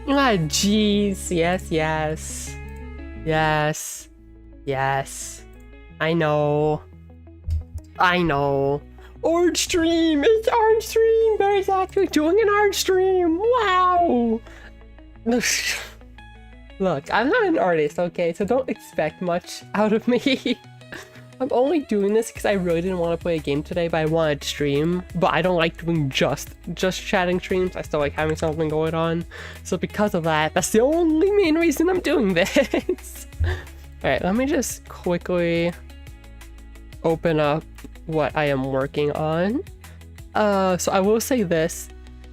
Ah, jeez. Yes, yes. Yes. Yes. I know. I know. Art stream! It's art stream! There's actually doing an art stream! Wow! Look, I'm not an artist, okay? So don't expect much out of me. I'm only doing this because I really didn't want to play a game today, but I wanted to stream. But I don't like doing just chatting streams. I still like having something going on. So because of that, that's the only main reason I'm doing this. Alright, let me just quickly open up what I am working on. So I will say this.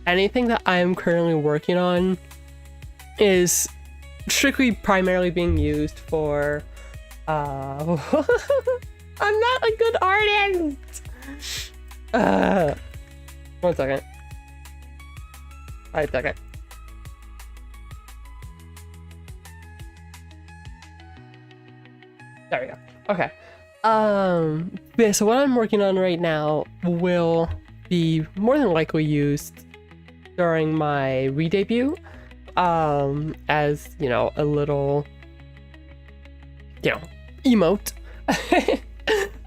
Anything that I am currently working on is strictly primarily being used for I'm not a good artist! One second. Alright, second. There we go. Okay. Yeah, so what I'm working on right now will be more than likely used during my re-debut. As, you know, a little, you know, emote.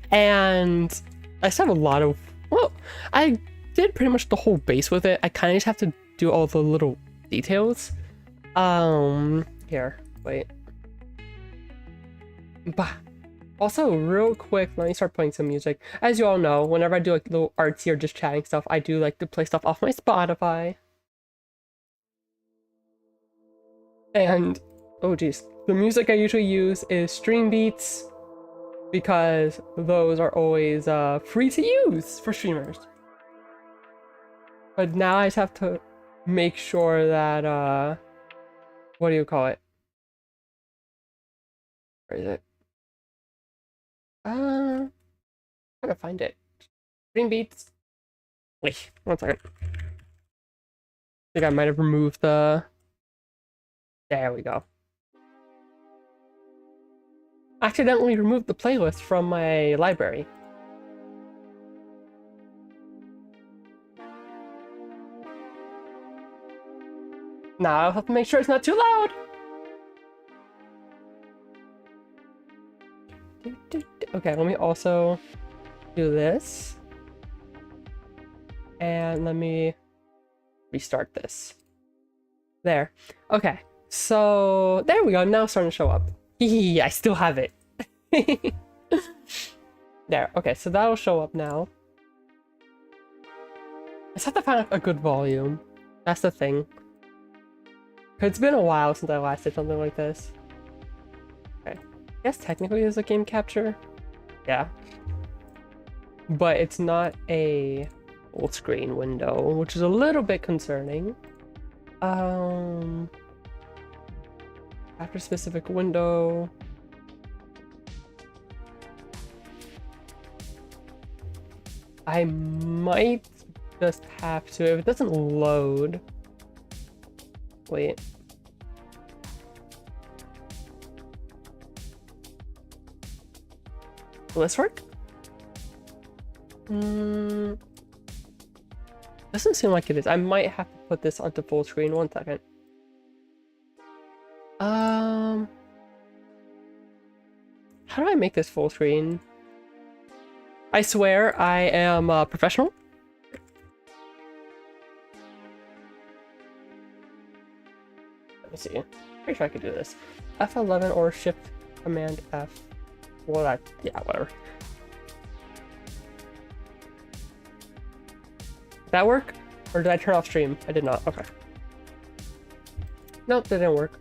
And I still have a lot of, well, I did pretty much the whole base with it. I kind of just have to do all the little details. Here, wait. Bah. Also, real quick, let me start playing some music. As you all know, whenever I do like little artsy or just chatting stuff, I do like to play stuff off my Spotify. And, oh geez, the music I usually use is stream beats, because those are always free to use for streamers. But now I just have to make sure that, what do you call it? Where is it? I'm trying to find it. Stream beats. Wait, one second. I think I might have removed the... There we go. Accidentally removed the playlist from my library. Now I'll have to make sure it's not too loud. Okay, let me also do this. And let me restart this. There. Okay. So there we go. Now it's starting to show up. Hehe, I still have it. There. Okay, so that'll show up now. I just have to find a good volume. That's the thing. It's been a while since I last did something like this. Okay. I guess technically it's a game capture. Yeah. But it's not a full screen window, which is a little bit concerning. After specific window. I might just have to, if it doesn't load. Wait. Will this work? Doesn't seem like it is. I might have to put this onto full screen. One second. How do I make this full screen? I swear I am a professional. Let me see. Pretty sure I could do this. F11 or Shift Command F. Well, that, yeah, whatever. Did that work? Or did I turn off stream? I did not. Okay. Nope, that didn't work.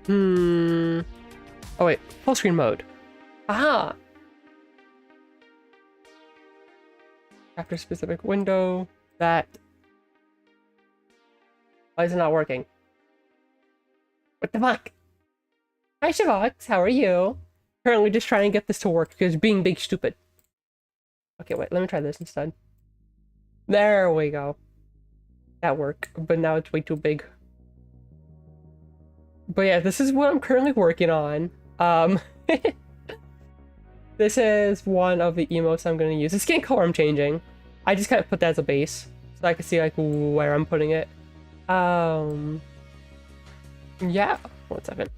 Oh wait, full screen mode. Aha! After specific window, that... Why is it not working? What the fuck? Hi Shavox, how are you? Currently just trying to get this to work because being big stupid. Okay, wait, let me try this instead. There we go. That worked, but now it's way too big. But yeah, this is what I'm currently working on. This is one of the emotes I'm going to use. The skin color I'm changing. I just kind of put that as a base. so I can see like where I'm putting it. Yeah, 1 second.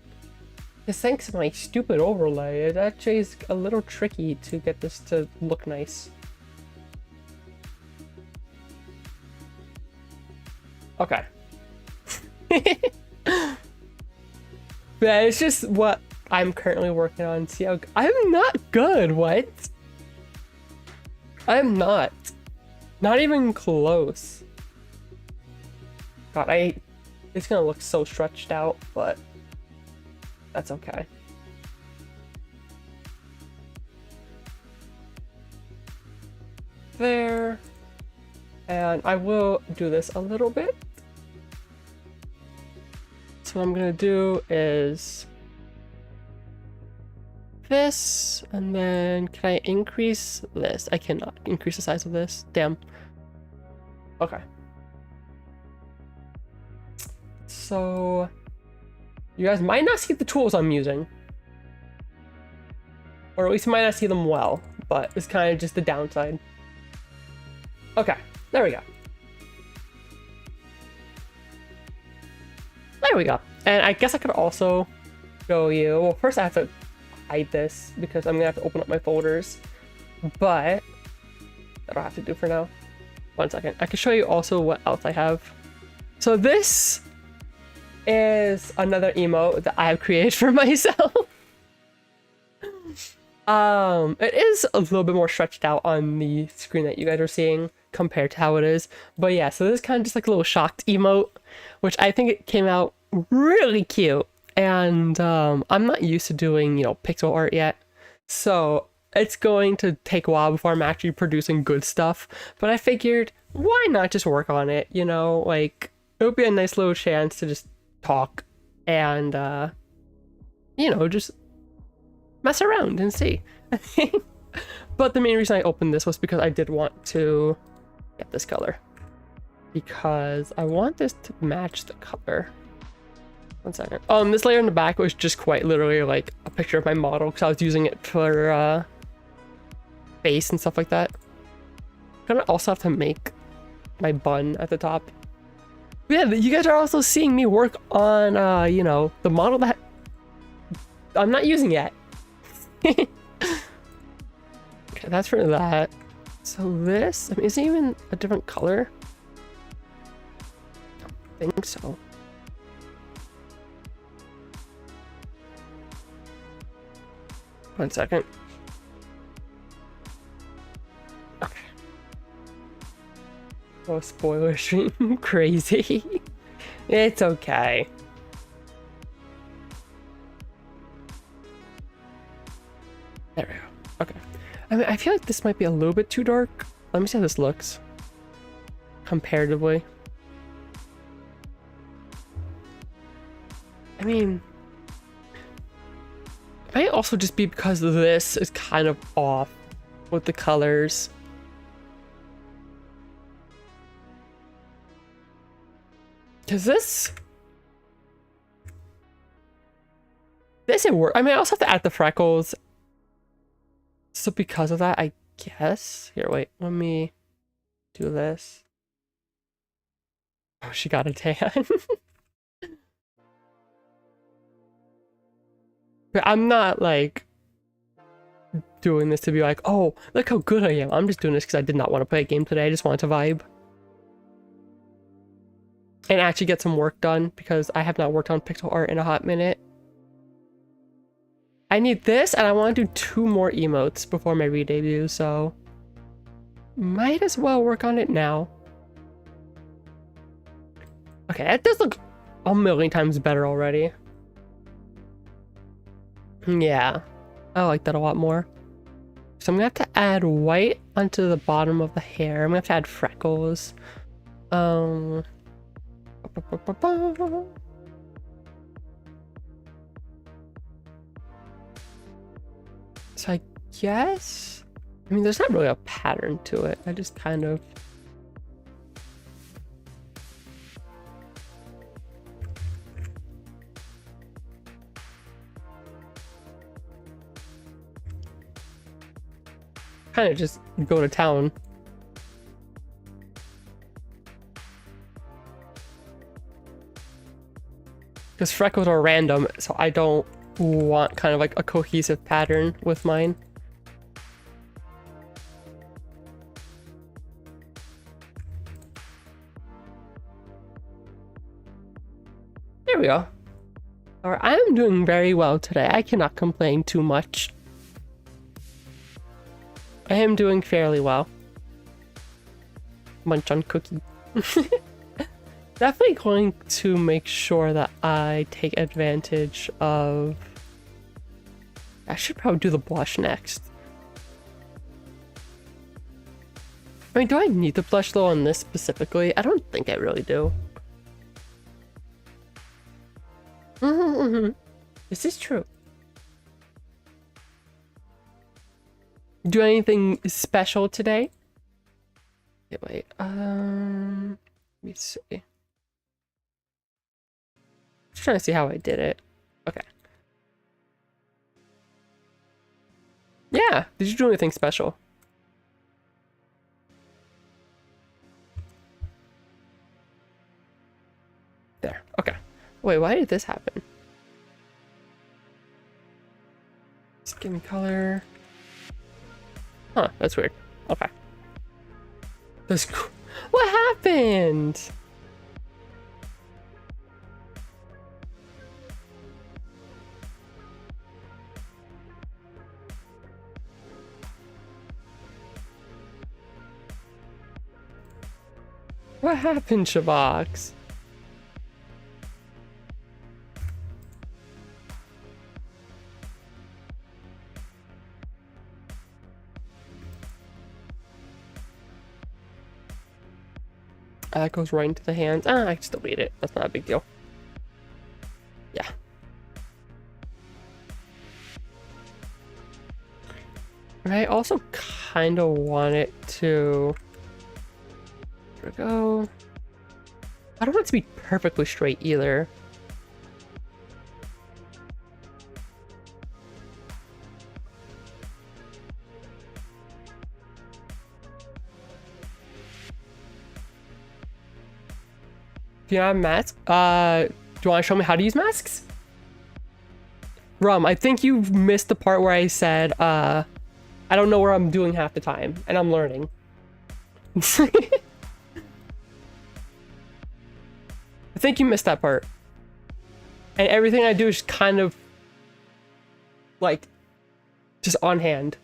Because thanks to my stupid overlay, it actually is a little tricky to get this to look nice. Okay. Yeah, it's just what I'm currently working on. See how I'm not good. What? I'm not. Not even close. God, it's gonna look so stretched out, but that's okay. There. And I will do this a little bit. So what I'm gonna do is this, and then can I increase this? I cannot increase the size of this. Damn. Okay. So you guys might not see the tools I'm using, or at least you might not see them well, but it's kind of just the downside. Okay, there we go. There we go. And I guess I could also show you, well, first I have to hide this because I'm gonna have to open up my folders, but that'll have to do for now. 1 second. I can show you also what else I have. So this is another emote that I have created for myself. It is a little bit more stretched out on the screen that you guys are seeing compared to how it is. But yeah, so this is kind of just like a little shocked emote, which I think it came out really cute. And I'm not used to doing, you know, pixel art yet. So it's going to take a while before I'm actually producing good stuff. But I figured, why not just work on it? You know, like, it would be a nice little chance to just talk and, you know, just mess around and see. But the main reason I opened this was because I did want to get this color. Because I want this to match the color. 1 second. This layer in the back was just quite literally like a picture of my model because I was using it for face and stuff like that. I'm gonna also have to make my bun at the top. But yeah, you guys are also seeing me work on you know, the model that I'm not using yet. Okay, that's for that. So this, I mean, is it even a different color? I don't think so. One second. Okay. Oh, spoiler stream. Crazy. It's okay. There we go. Okay. I mean, I feel like this might be a little bit too dark. Let me see how this looks. Comparatively. I mean, it might also just be because this is kind of off with the colors. Because this didn't work. I mean, I also have to add the freckles. So because of that, I guess. Here, wait. Let me do this. Oh, she got a tan. But I'm not like doing this to be like, oh, look how good I am. I'm just doing this because I did not want to play a game today. I just wanted to vibe. And actually get some work done because I have not worked on pixel art in a hot minute. I need this and I want to do 2 more emotes before my re-debut, so might as well work on it now. Okay, that does look a million times better already. Yeah, I like that a lot more. So I'm gonna have to add white onto the bottom of the hair. I'm gonna have to add freckles. So I guess, I mean, there's not really a pattern to it. I just kind of just go to town. Because freckles are random, so I don't want kind of like a cohesive pattern with mine. There we go. Alright, I am doing very well today. I cannot complain too much. I am doing fairly well. Munch on cookie. Definitely going to make sure that I take advantage of... I should probably do the blush next. I mean, do I need the blush though on this specifically? I don't think I really do. This is true. Do anything special today? Okay, wait, let me see. Just trying to see how I did it. Okay. Yeah, did you do anything special? There, okay. Wait, why did this happen? Skin color. Huh, that's weird. Okay. That's cool. What happened? What happened, Shabox? That goes right into the hands. Ah, I can still beat it. That's not a big deal. Yeah. I also kind of want it to... There we go. I don't want it to be perfectly straight either. Do you have masks? Do you want to show me how to use masks? Rum, I think you missed the part where I said, I don't know where I'm doing half the time, and I'm learning. I think you missed that part. And everything I do is kind of, like, just on hand.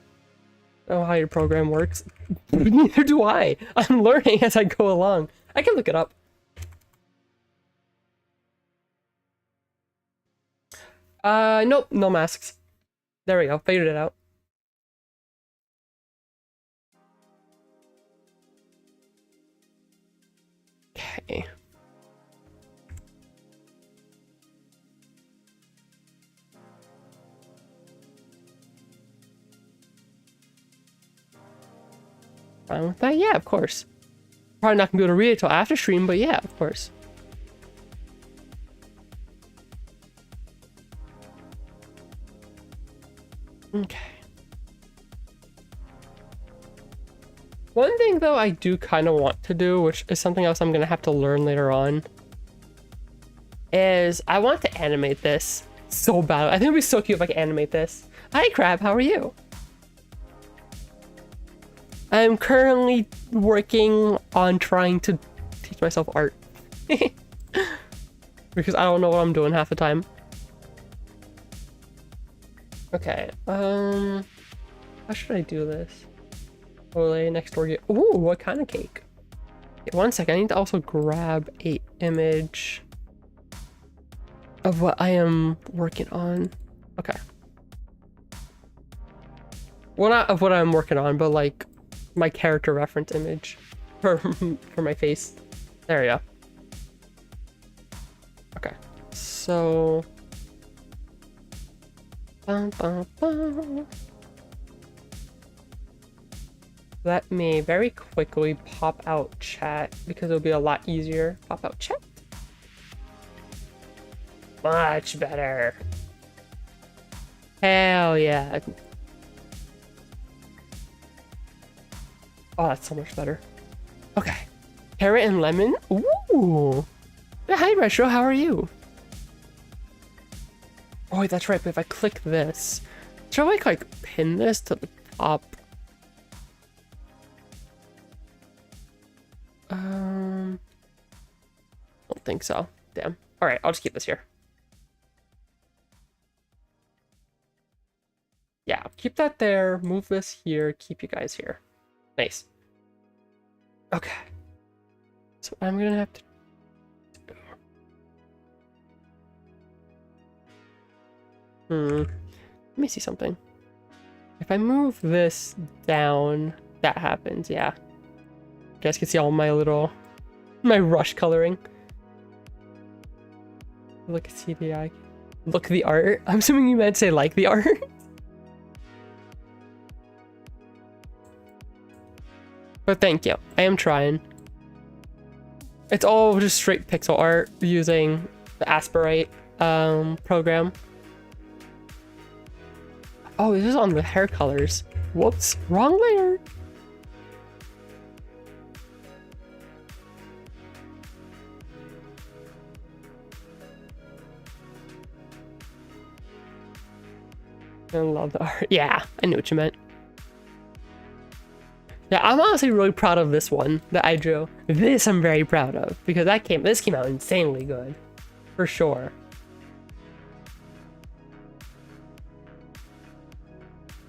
I don't know how your program works. Neither do I. I'm learning as I go along. I can look it up. Nope, no masks. There we go, figured it out. Okay. Fine with that? Yeah, of course. Probably not gonna be able to read it till after stream, but yeah, of course. Okay. One thing though I do kind of want to do, which is something else I'm gonna have to learn later on, is I want to animate this so bad. I think it'd be so cute if I could animate this. Hi Crab, how are you? I'm currently working on trying to teach myself art. Because I don't know what I'm doing half the time. Okay, how should I do this? Olay, next door. Ooh, what kind of cake? Okay, one second, I need to also grab a image of what I am working on. Okay. Well, not of what I'm working on, but like my character reference image for my face. There we go. Okay, so... Let me very quickly pop out chat because it'll be a lot easier. Pop out chat. Much better. Hell yeah. Oh, that's so much better. Okay. Carrot and lemon. Ooh. Hi, Retro. How are you? Oh, wait, that's right. But if I click this, should I like pin this to the top? I don't think so. Damn. All right, I'll just keep this here. Yeah, keep that there. Move this here. Keep you guys here. Nice. Okay. So I'm gonna have to. Let me see something. If I move this down, that happens. Yeah. You guys can see all my rush coloring. Look at CDI. Look the art. I'm assuming you meant to say like the art. But thank you. I am trying. It's all just straight pixel art using the Aseprite program. Oh, this is on the hair colors. Whoops, wrong layer. I love the art. Yeah, I knew what you meant. Yeah, I'm honestly really proud of this one that I drew. This I'm very proud of because this came out insanely good, for sure.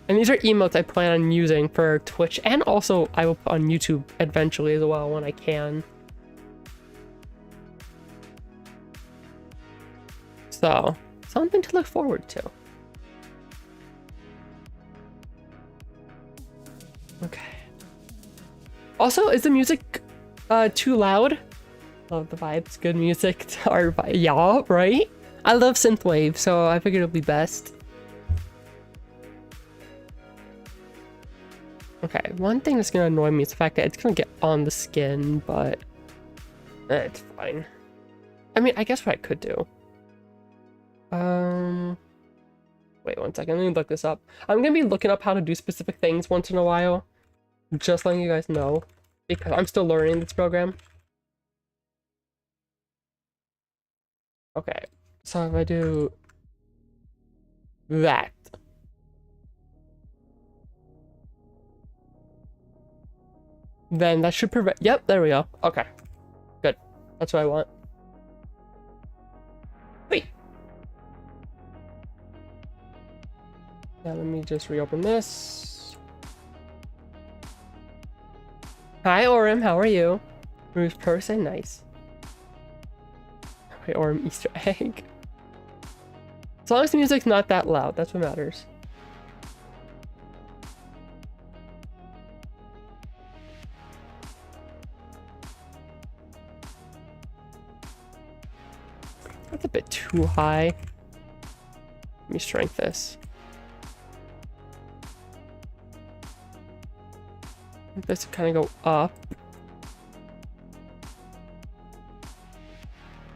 And these are emotes I plan on using for Twitch, and also I will put on YouTube eventually as well when I can. So, something to look forward to. Okay. Also, is the music too loud? Love the vibes. Good music. Yeah, right? I love synthwave, so I figured it'd be best. Okay, one thing that's gonna annoy me is the fact that it's gonna get on the skin, but it's fine. I mean, I guess what I could do. Wait 1 second, let me look this up. I'm gonna be looking up how to do specific things once in a while. Just letting you guys know, because I'm still learning this program. Okay, so if I do that. Then that should prevent. Yep, there we go. Okay, good. That's what I want. Wait. Now let me just reopen this. Hi, Orem. How are you? Ruth person, nice. Okay, Orem Easter egg. As long as the music's not that loud, that's what matters. That's a bit too high. Let me shrink this. This kind of go up.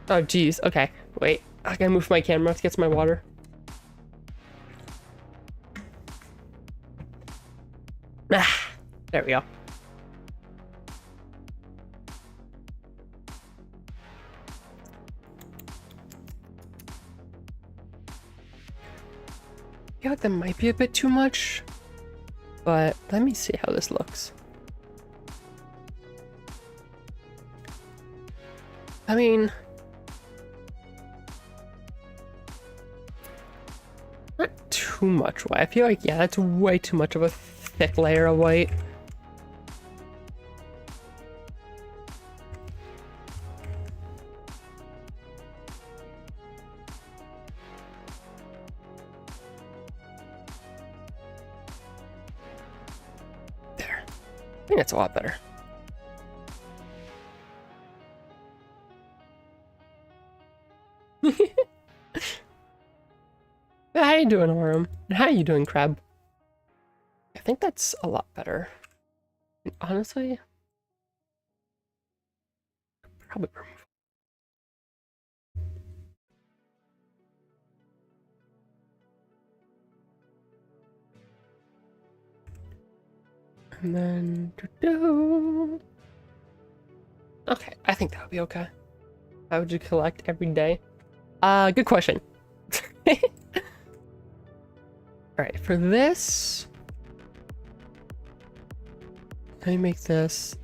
Oh, geez. Okay. Wait. I gotta move my camera to get to my water. Ah, there we go. I feel like that might be a bit too much, but let me see how this looks. I mean, not too much white. I feel like, yeah, that's way too much of a thick layer of white. There. I think that's a lot better. How you doing, Orem? And how you doing, Crab? I think that's a lot better. And honestly, probably remove. And then okay, I think that would be okay. How would you collect every day? Good question. All right, for this, let me make this.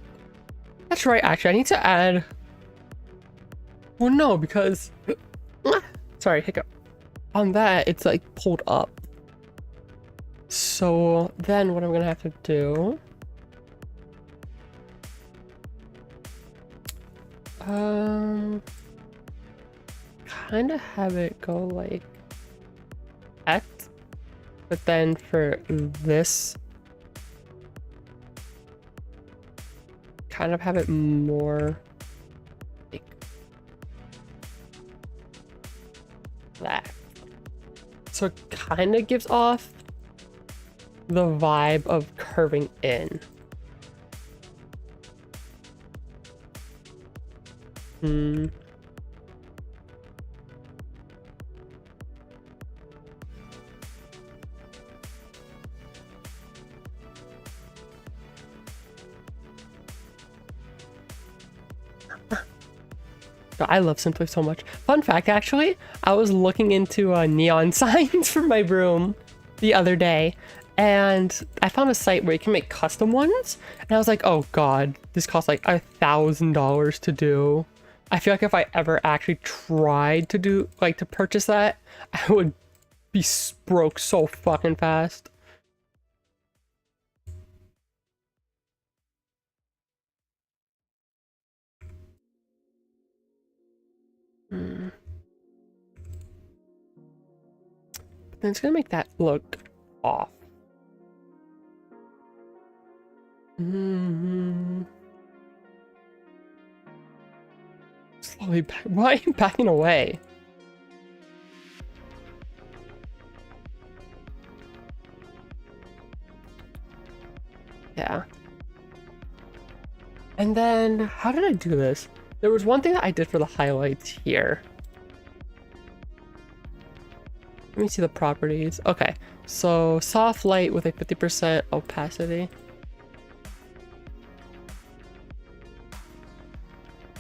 That's right, actually, I need to add. Well, no, because sorry, hiccup. On that, it's like pulled up. So then what I'm gonna have to do, kind of have it go like that, but then for this, kind of have it more like that. So it kind of gives off the vibe of curving in. I love Silphy so much. Fun fact, actually, I was looking into neon signs for my room the other day, and I found a site where you can make custom ones, and I was like, oh god, this costs like $1,000 to do. I feel like if I ever actually tried to do, like, to purchase that, I would be broke so fucking fast. But then it's gonna make that look off. Slowly back. Why are you backing away? Yeah. And then, how did I do this? There was one thing that I did for the highlights here. Let me see the properties. Okay, so soft light with a 50% opacity.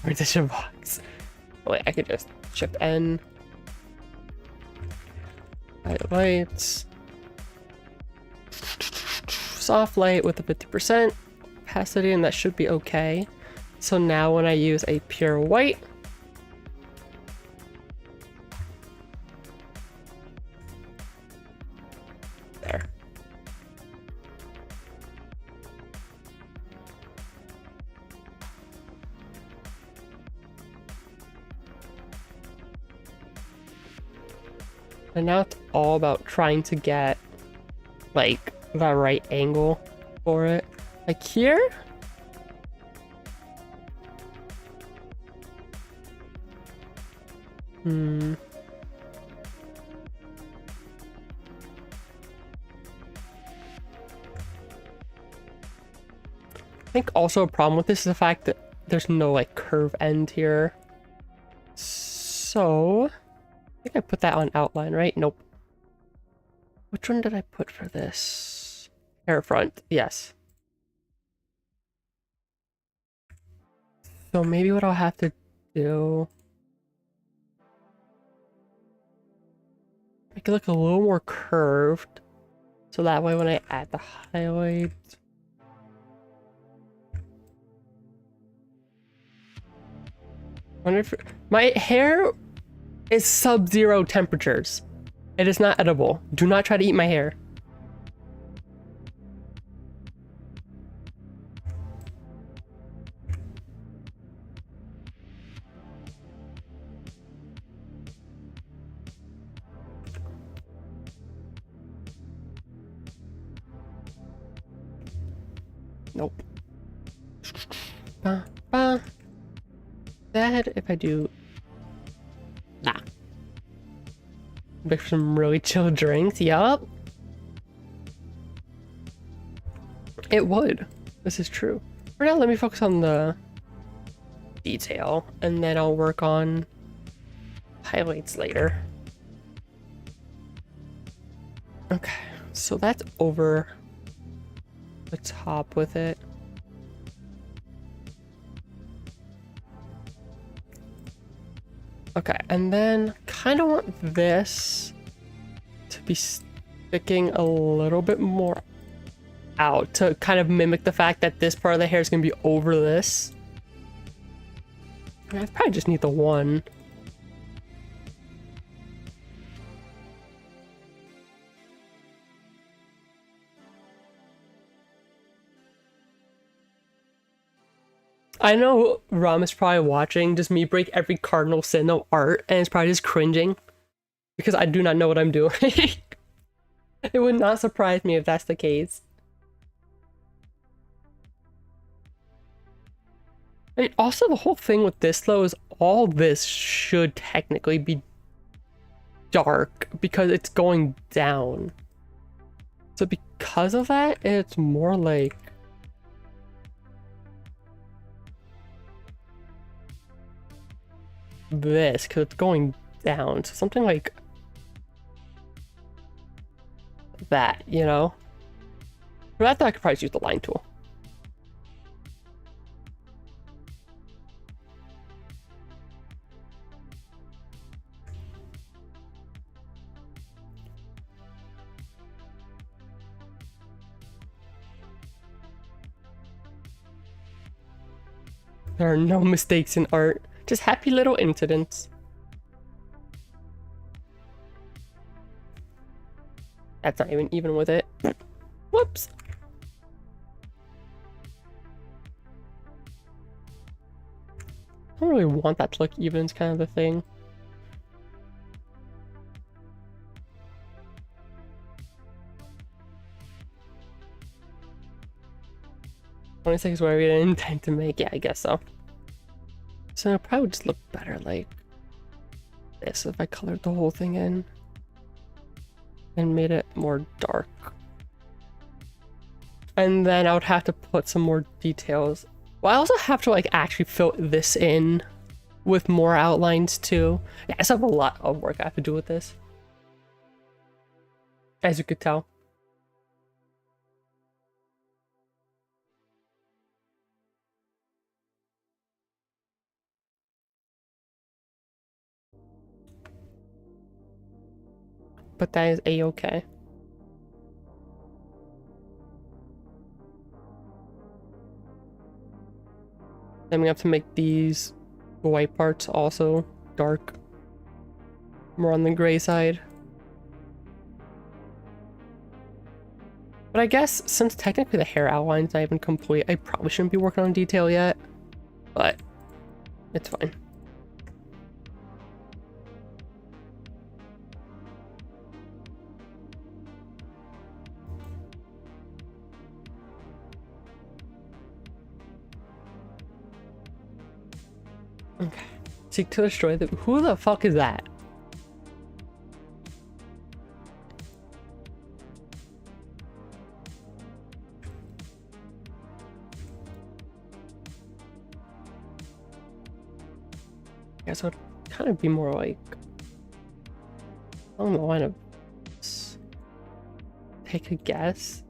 Partition box. Wait, I could just chip N. Highlights. Soft light with a 50% opacity, and that should be okay. So now when I use a pure white, there. And now it's all about trying to get like the right angle for it. Like here, I think also a problem with this is the fact that there's no like curve end here. So I think I put that on outline, right? Nope. Which one did I put for this? Hair front, yes. So maybe what I'll have to do, make it look a little more curved. So that way when I add the highlight, wonder if my hair is sub-zero temperatures. It is not edible. Do not try to eat my hair. Nope. That if I do. Nah. Make some really chill drinks. Yup. It would. This is true. For now, let me focus on the detail, and then I'll work on highlights later. Okay, so that's over the top with it. Okay, and then kind of want this to be sticking a little bit more out to kind of mimic the fact that this part of the hair is going to be over this. I probably just need the one. I know Ram is probably watching just me break every cardinal sin of art and is probably just cringing because I do not know what I'm doing. It would not surprise me if that's the case. And also the whole thing with this though is all this should technically be dark because it's going down. So because of that, it's more like this because it's going down. So something like that, you know? For that, I could probably use the line tool. There are no mistakes in art, just happy little incidents. That's not even with it. Whoops. I don't really want that to look even, it's kind of the thing. "26 where we didn't intend to make." Yeah, I guess so. So it probably would just look better like this if I colored the whole thing in and made it more dark. And then I would have to put some more details. Well, I also have to like actually fill this in with more outlines too. Yeah, I still have a lot of work I have to do with this, as you could tell. But that is a-okay. Then we have to make these white parts also dark, more on the gray side. But I guess since technically the hair outline's not even complete, I probably shouldn't be working on detail yet, but it's fine. Okay. Seek to destroy the— who the fuck is that? I guess it would kind of be more like along the line of take a guess.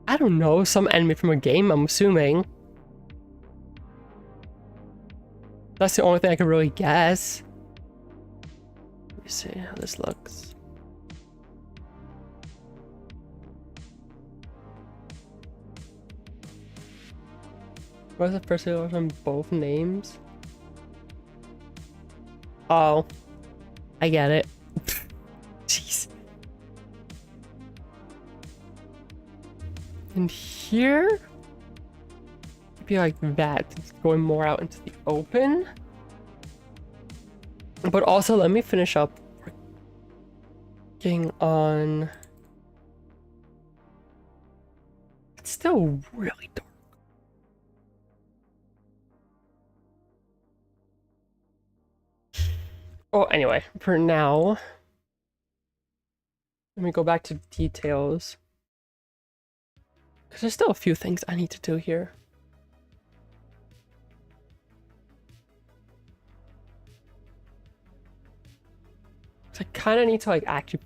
I don't know, some enemy from a game, I'm assuming. That's the only thing I can really guess. Let me see how this looks. What's the first one on both names? Oh, I get it. Jeez. And here, be like that. It's going more out into the open. But also, let me finish up working on. It's still really dark. Oh, anyway, for now, let me go back to details. Because there's still a few things I need to do here. So I kind of need to like actually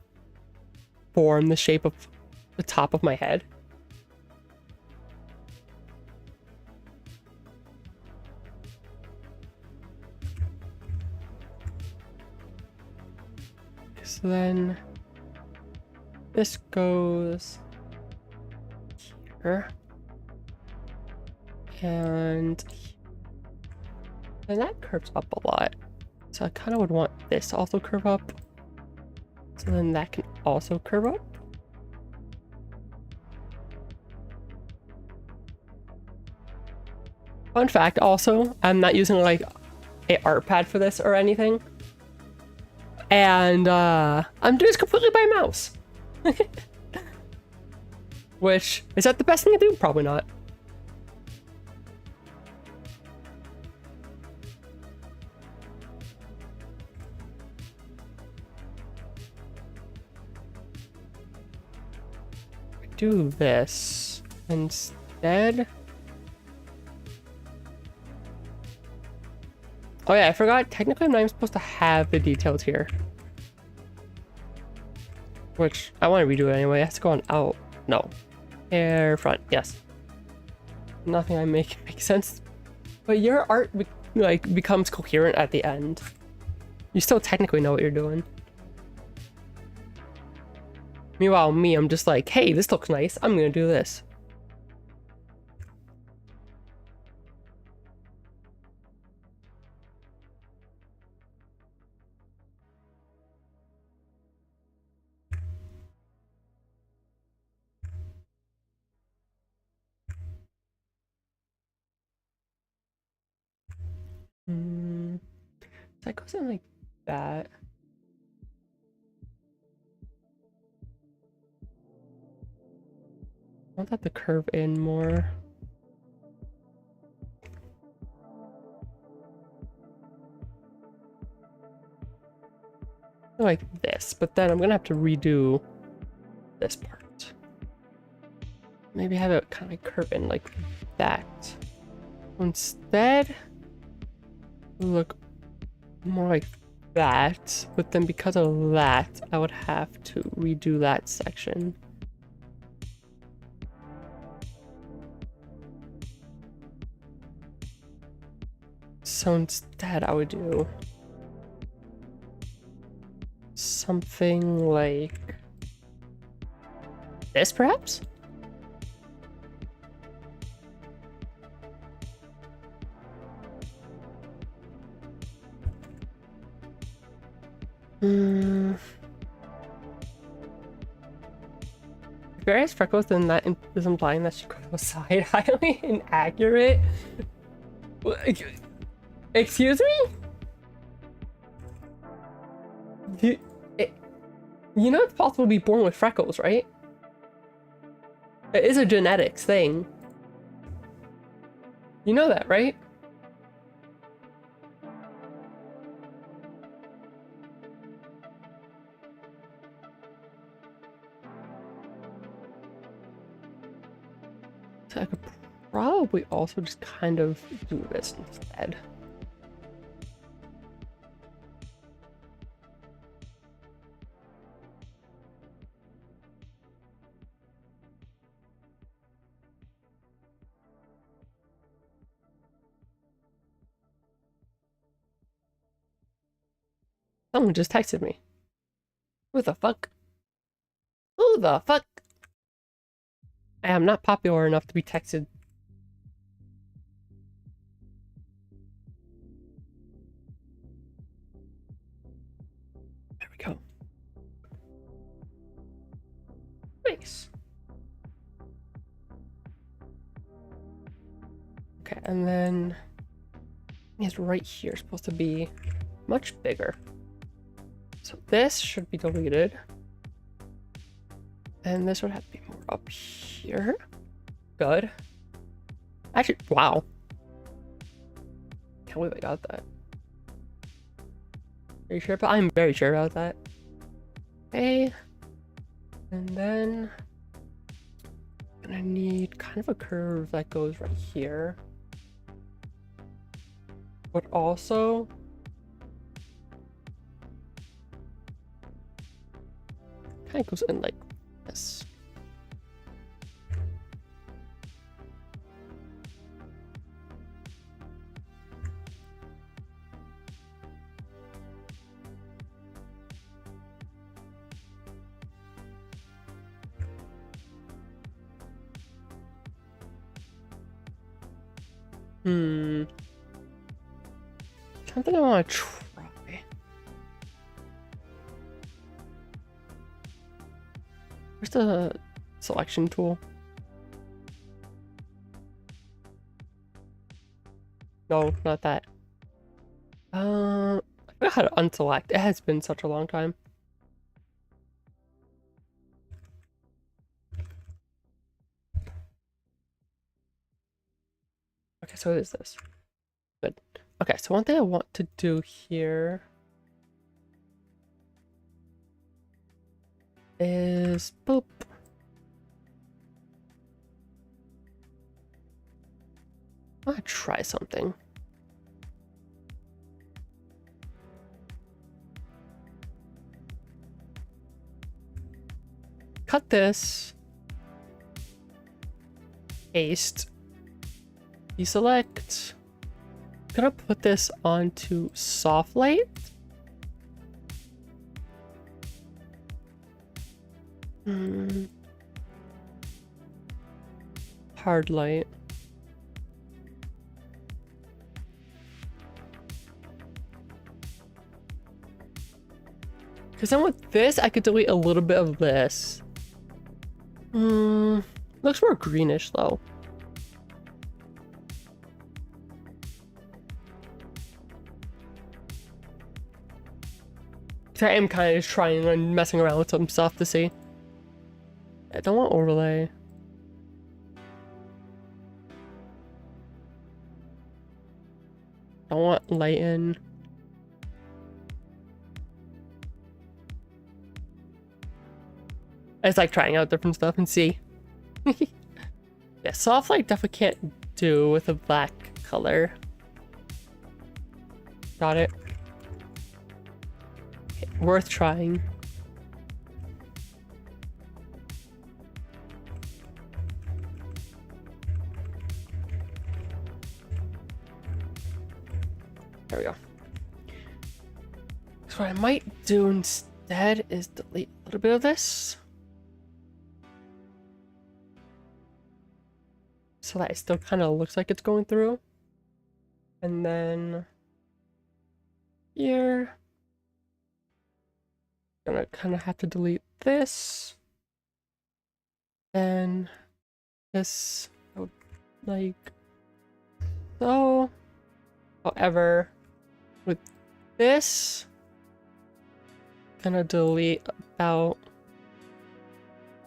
form the shape of the top of my head. So then this goes here. And that curves up a lot. So I kind of would want this to also curve up. So then that can also curve up. Fun fact also, I'm not using like a art pad for this or anything. And I'm doing this completely by mouse. Which, is that the best thing to do? Probably not. Do this instead. Oh yeah, I forgot. Technically, I'm not even supposed to have the details here. Which, I want to redo it anyway. It has to go on out. No. Hair front. Yes. Nothing I make makes sense. But your art becomes coherent at the end. You still technically know what you're doing. Meanwhile, me, I'm just like, hey, this looks nice. I'm gonna do this. That goes in like that. I want that to curve in more. Like this, but then I'm gonna have to redo this part. Maybe have it kind of curve in like that. Instead, look more like that, but then because of that, I would have to redo that section. So instead, I would do something like this, perhaps? Various freckles, then that is implying that she could go side highly inaccurate. Excuse me? You know it's possible to be born with freckles, right? It is a genetics thing. You know that, right? So I could probably also just kind of do this instead. Someone just texted me. Who the fuck? Who the fuck? I am not popular enough to be texted. There we go. Nice. Okay, and then it's right here, supposed to be much bigger. So this should be deleted. And this would have to be more up here. Good. Actually, wow. Can't believe I got that. Are you sure? But I'm very sure about that. Okay. And then I'm gonna need kind of a curve that goes right here. But also kind of goes in like this. Something I want to try. Where's the selection tool? No, not that. I forgot how to unselect. It has been such a long time. Okay, so what is this? Good. Okay, so one thing I want to do here is boop. I want to try something. Cut this. Paste. Deselect. I'm gonna put this onto soft light. Hard light. Because then with this, I could delete a little bit of this. Looks more greenish though. I am kind of trying and messing around with some stuff to see. I don't want overlay. Don't want lighten. It's like trying out different stuff and see. Yeah, soft light definitely can't do with a black color. Got it. Okay, worth trying. There we go. So what I might do instead is delete a little bit of this. So that it still kind of looks like it's going through. And then here, gonna kind of have to delete this. And this, like so. However, with this, gonna delete about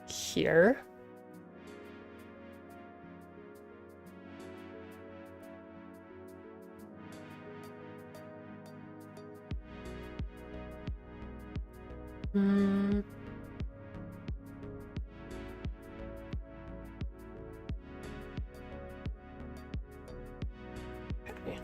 here. Okay.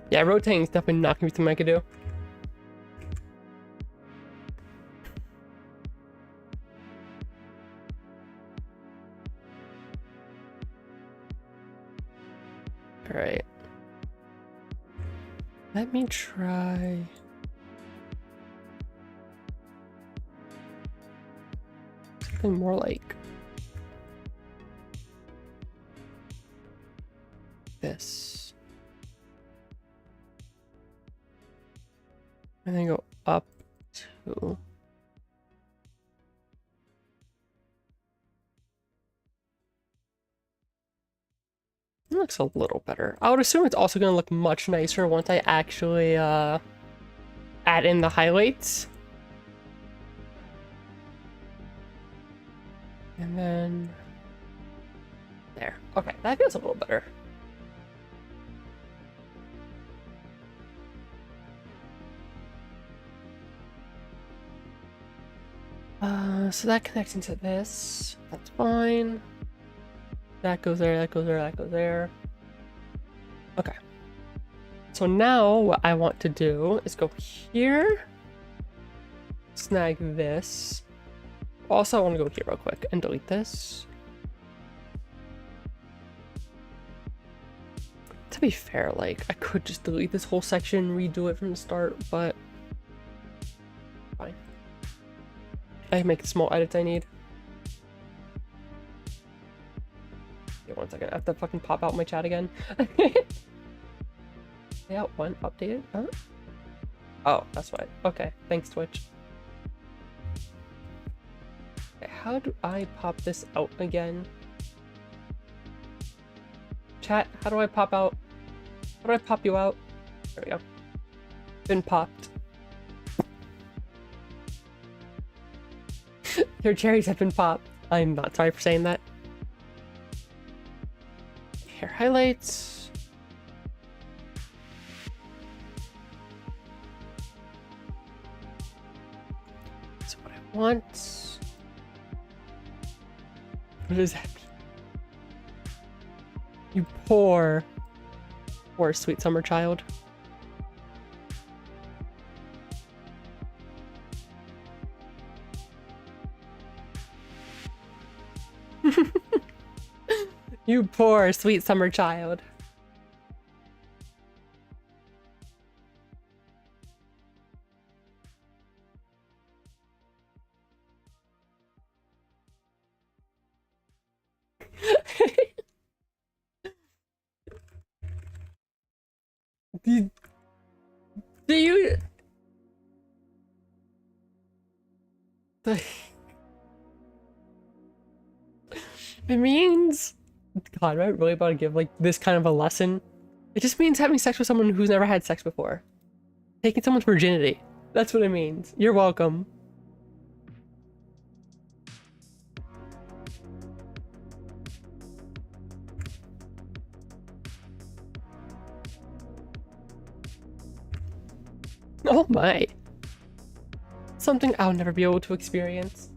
Yeah, rotating is definitely not gonna be something I could do. Alright. Let me try. Something more like this. And then go up to it looks a little better. I would assume it's also gonna look much nicer once I actually add in the highlights. And then there. Okay, that feels a little better. So that connects into this. That's fine. That goes there, that goes there, that goes there. Okay. So now what I want to do is go here, snag this. Also, I want to go here real quick and delete this. To be fair, like, I could just delete this whole section, redo it from the start, but fine. I can make the small edits I need. Yeah, 1 second. I have to fucking pop out my chat again. Layout 1 updated? Huh? Oh, that's why. Okay, thanks, Twitch. Okay, how do I pop this out again? Chat, how do I pop out? How do I pop you out? There we go. Been popped. Your cherries have been popped. I'm not sorry for saying that. Hair highlights. That's what I want. What does that mean? You poor sweet summer child. You poor sweet summer child. Do you... It means... God, am I really about to give, like, this kind of a lesson? It just means having sex with someone who's never had sex before. Taking someone's virginity. That's what it means. You're welcome. Oh my. Something I'll never be able to experience.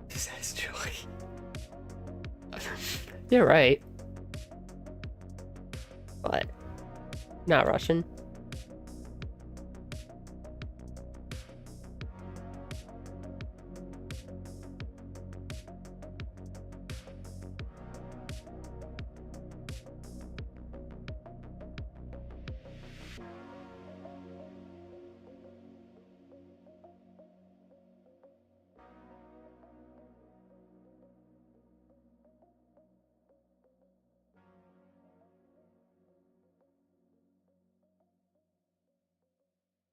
Says Julie. You're right. But not Russian.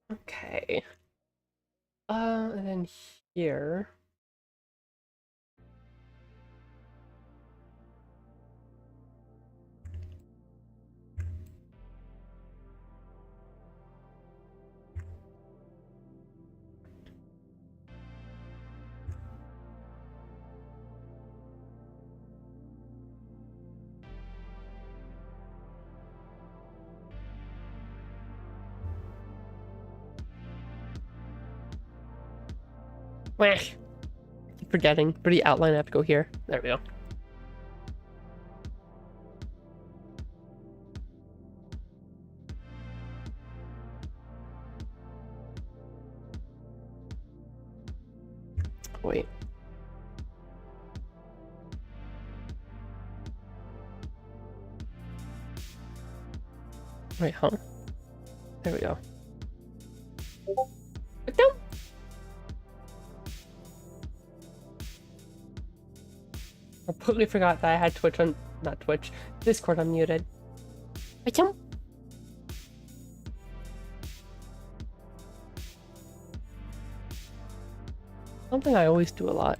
Okay. And then here. Wah. Keep forgetting. For the outline, I have to go here. There we go. Wait. Wait, huh? There we go. No. I completely forgot that I had Twitch on, not Twitch, Discord unmuted. Something I always do a lot.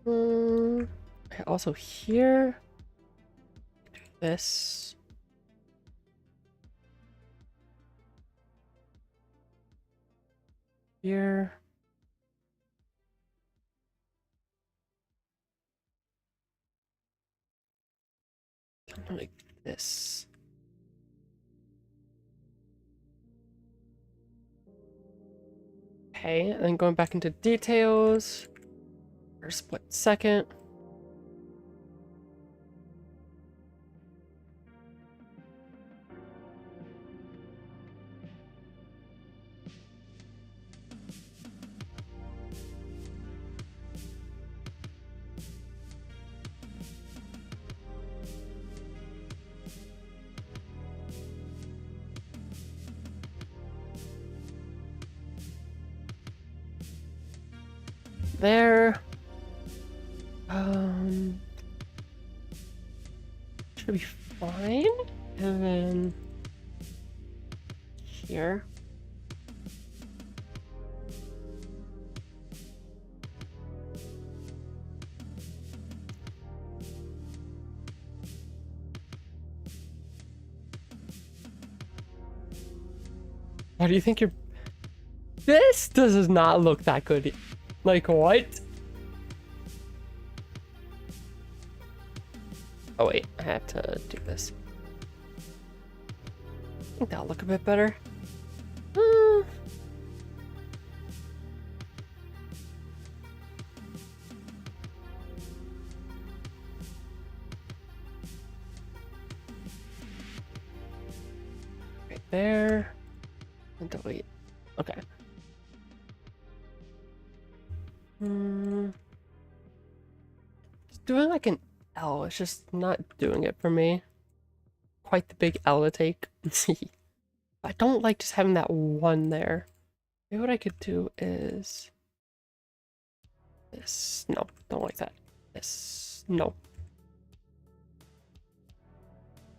Okay, also here. Do this. Here. Something like this. Okay, and then going back into details for a split second. There. Should be fine. And then here. Why do you think you're... This does not look that good. Like, what? Oh wait, I have to do this. I think that'll look a bit better. Right there. And delete. Okay. Just doing like an L, it's just not doing it for me. Quite the big L to take. I don't like just having that one there. Maybe what I could do is this. No, don't like that. This. No.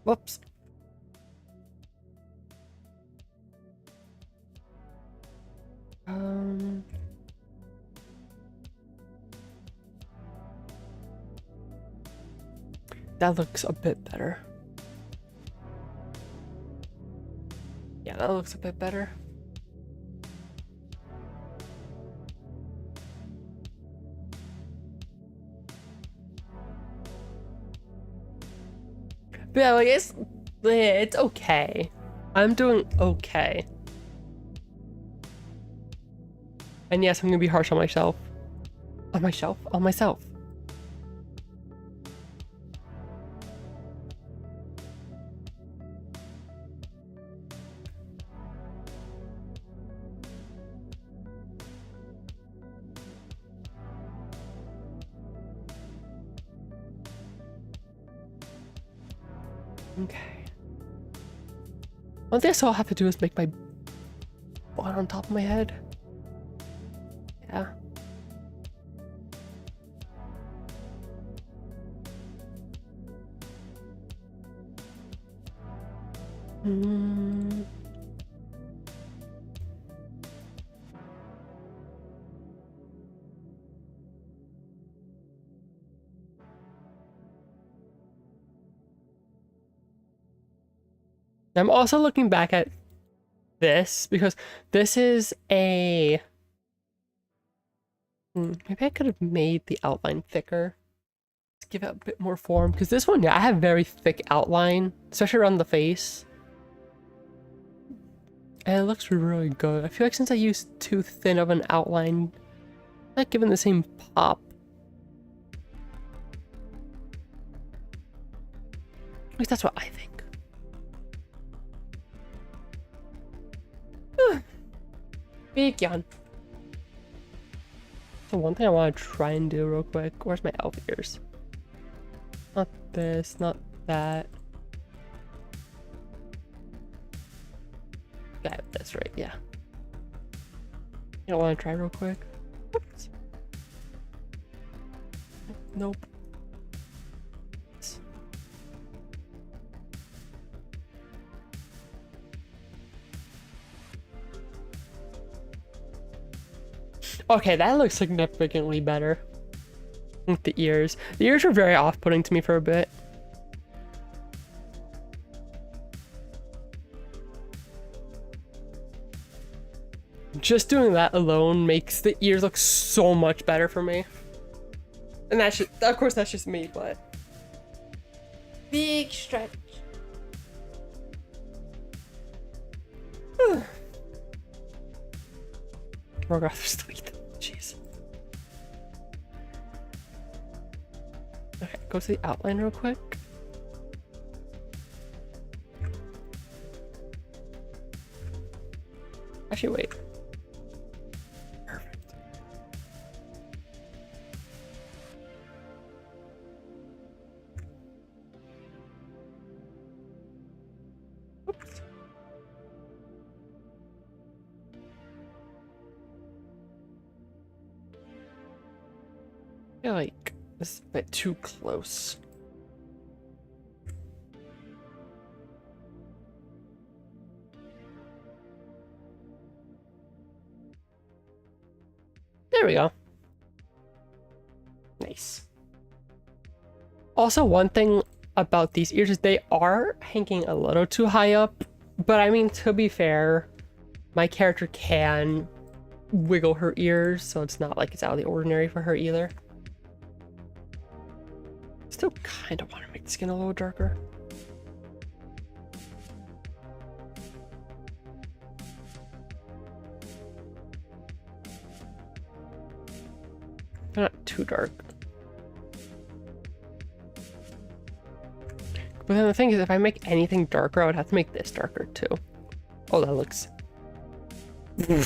Whoops. That looks a bit better. Yeah, that looks a bit better. But yeah, like it's okay. I'm doing okay. And yes, I'm gonna be harsh on myself. On myself? On myself. Okay. One thing I still have to do is make my one on top of my head. Yeah. I'm also looking back at this because this is a... maybe I could have made the outline thicker to give it a bit more form, because this one, yeah, I have very thick outline, especially around the face. And it looks really good. I feel like since I used too thin of an outline, not giving the same pop. At least that's what I think. Big yawn. So one thing I want to try and do real quick. Where's my elf ears? Not this, not that. Got this right, yeah. You don't want to try real quick? Oops. Nope. Okay, that looks significantly better. with the ears. The ears were very off-putting to me for a bit. Just doing that alone makes the ears look so much better for me. And that's just, of course, that's just me, but big stretch. Oh god, there's still jeez. Okay, go to the outline real quick. Actually, wait. Perfect. Oops. I feel like this is a bit too close. There we go. Nice. Also, one thing about these ears is they are hanging a little too high up, but I mean, to be fair, my character can wiggle her ears, so it's not like it's out of the ordinary for her either. Still kind of want to make the skin a little darker. They're not too dark. But then the thing is, if I make anything darker, I would have to make this darker too. Oh, that looks... Okay.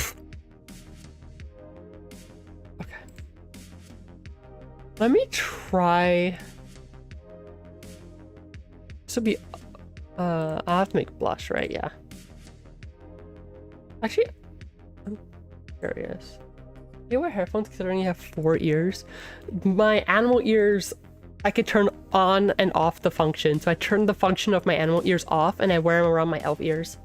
Let me try... This would be... I'll have to make blush, right? Yeah. Actually, I'm curious. Do you wear headphones considering you have 4 ears? My animal ears, I could turn on and off the function. So I turn the function of my animal ears off and I wear them around my elf ears.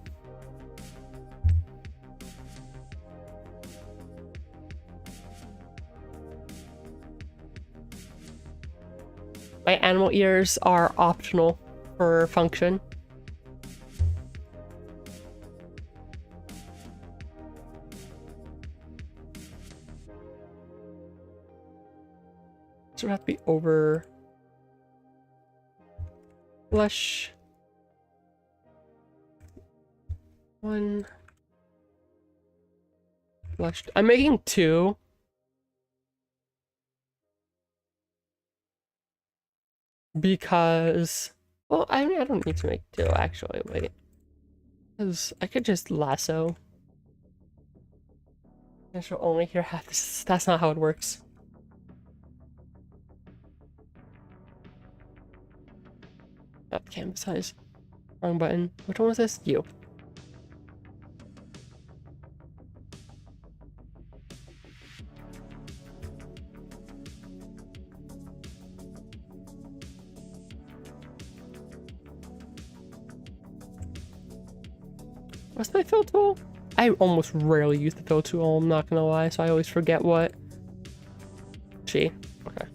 My animal ears are optional for function. So it would have to be over blush. 1 blush. I'm making 2. Because, well, I mean, I don't need to make 2 actually. Wait, because I could just lasso. I should only hear half this. That's not how it works. Not canvas size. Wrong button. Which one was this? You. What's my fill tool? I almost rarely use the fill tool, I'm not gonna lie, so I always forget what. She. Okay.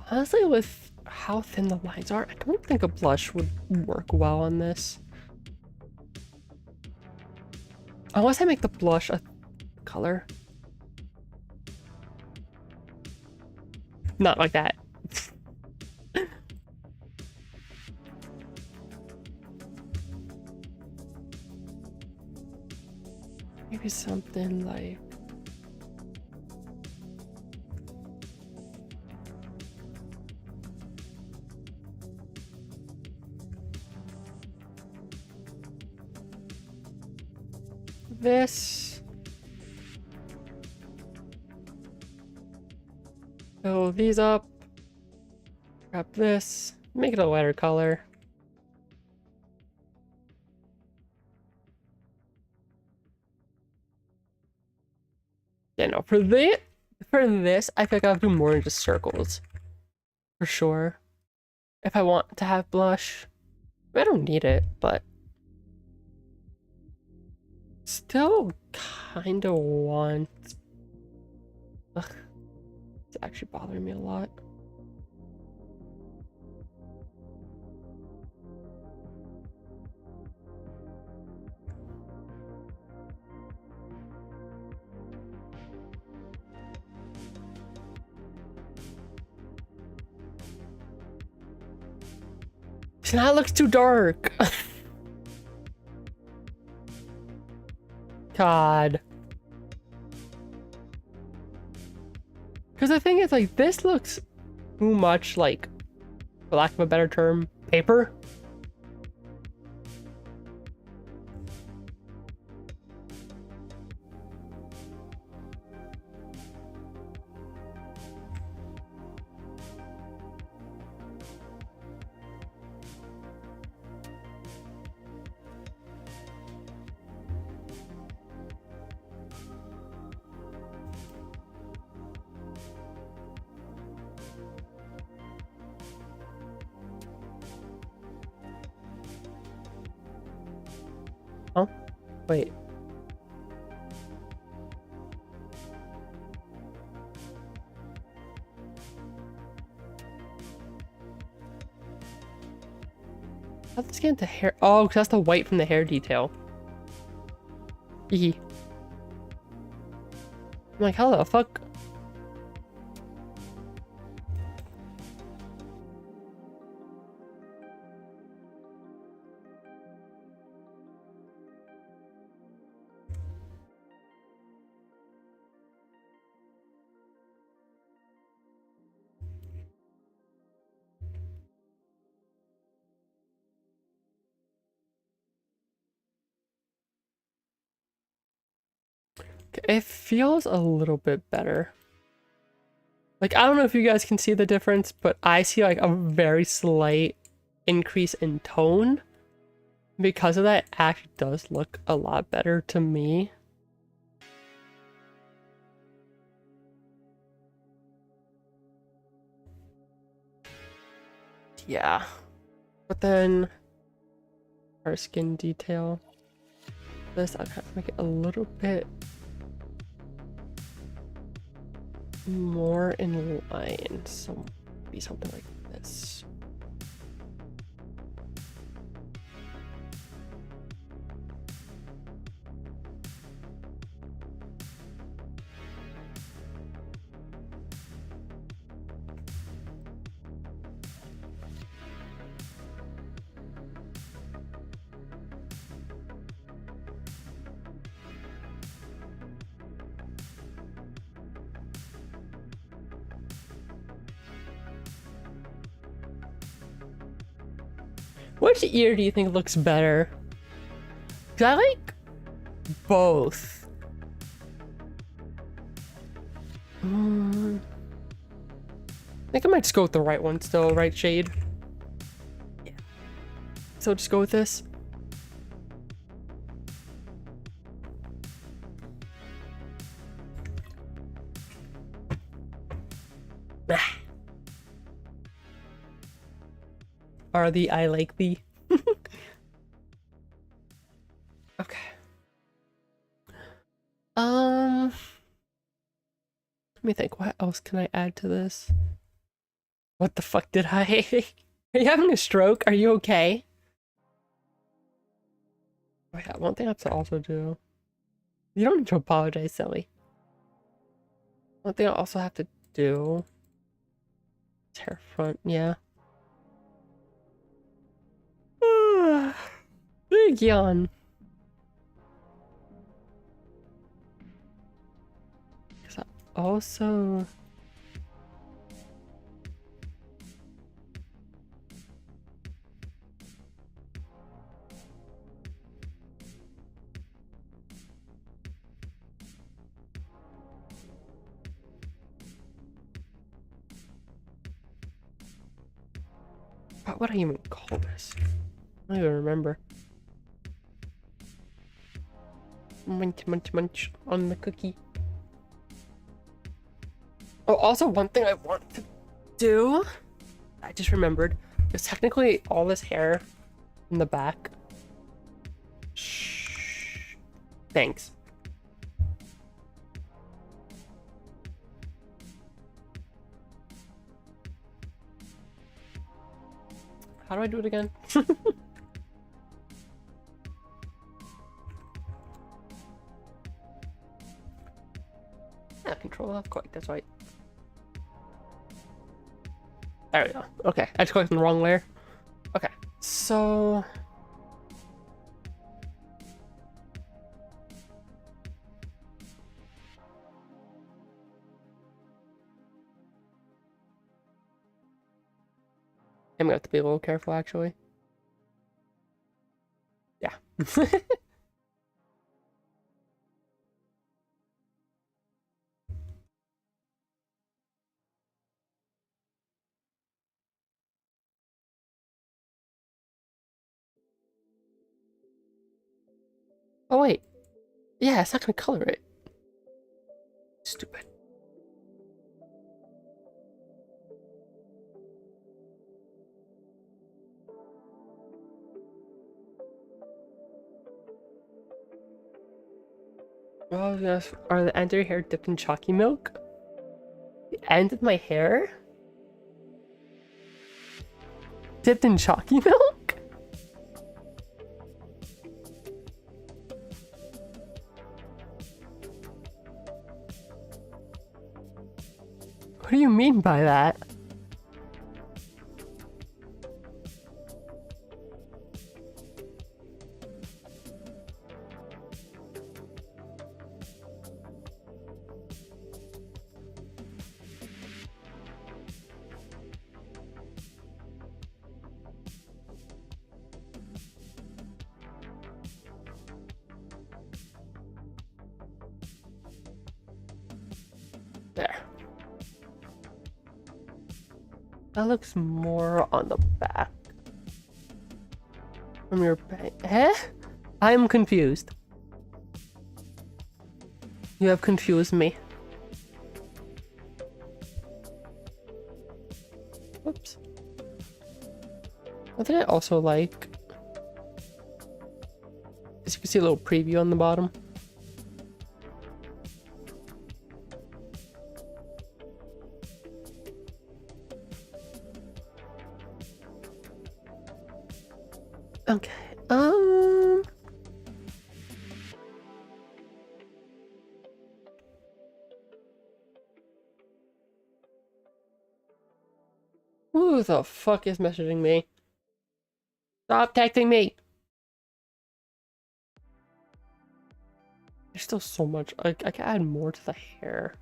Honestly, with how thin the lines are, I don't think a blush would work well on this. Unless I make the blush a color. Not like that. Maybe something like... this. Fill these up. Grab this. Make it a lighter color. Yeah, no, for this, I feel like I have to do more than just circles. For sure. If I want to have blush. I don't need it, but Still kind of want... Ugh, it's actually bothering me a lot. See, now it looks too dark. God. Because the thing is, like, this looks too much like, for lack of a better term, paper. Huh? Wait. How'd this get into hair? Oh, because that's the white from the hair detail. I'm like, how the fuck? It feels a little bit better. Like, I don't know if you guys can see the difference, but I see like a very slight increase in tone. Because of that, it actually does look a lot better to me. Yeah. But then our skin detail. This, I'd have to make it a little bit more in line. So maybe something like this. Which ear do you think looks better? Cause I like both. I think I might just go with the right one still, right shade. Yeah. So just go with this. Are the I like the. Okay. Let me think, what else can I add to this? What the fuck did I? Are you having a stroke? Are you okay? Oh yeah, one thing I have to also do. You don't need to apologize, Silly. One thing I also have to do. Hair front, yeah. Big yawn. Cause I also. What would I even call this? I don't even remember. Munch, munch, munch on the cookie. Oh, also one thing I want to do, I just remembered, is technically all this hair in the back Thanks. How do I do it again? Yeah, control F quick, that's right. There we go. Okay, I just clicked on the wrong layer. Okay, so... I'm gonna have to be a little careful, actually. Yeah. Oh, wait. Yeah, it's not gonna color it. Stupid. Oh, yes. Are the ends of your hair dipped in chalky milk? The end of my hair? Dipped in chalky milk? What do you mean by that? There. That looks more on the back. From your back. Eh? I'm confused. You have confused me. Whoops. One thing I also like is you can see a little preview on the bottom. Okay. Who the fuck is messaging me? Stop texting me! There's still so much. I can add more to the hair.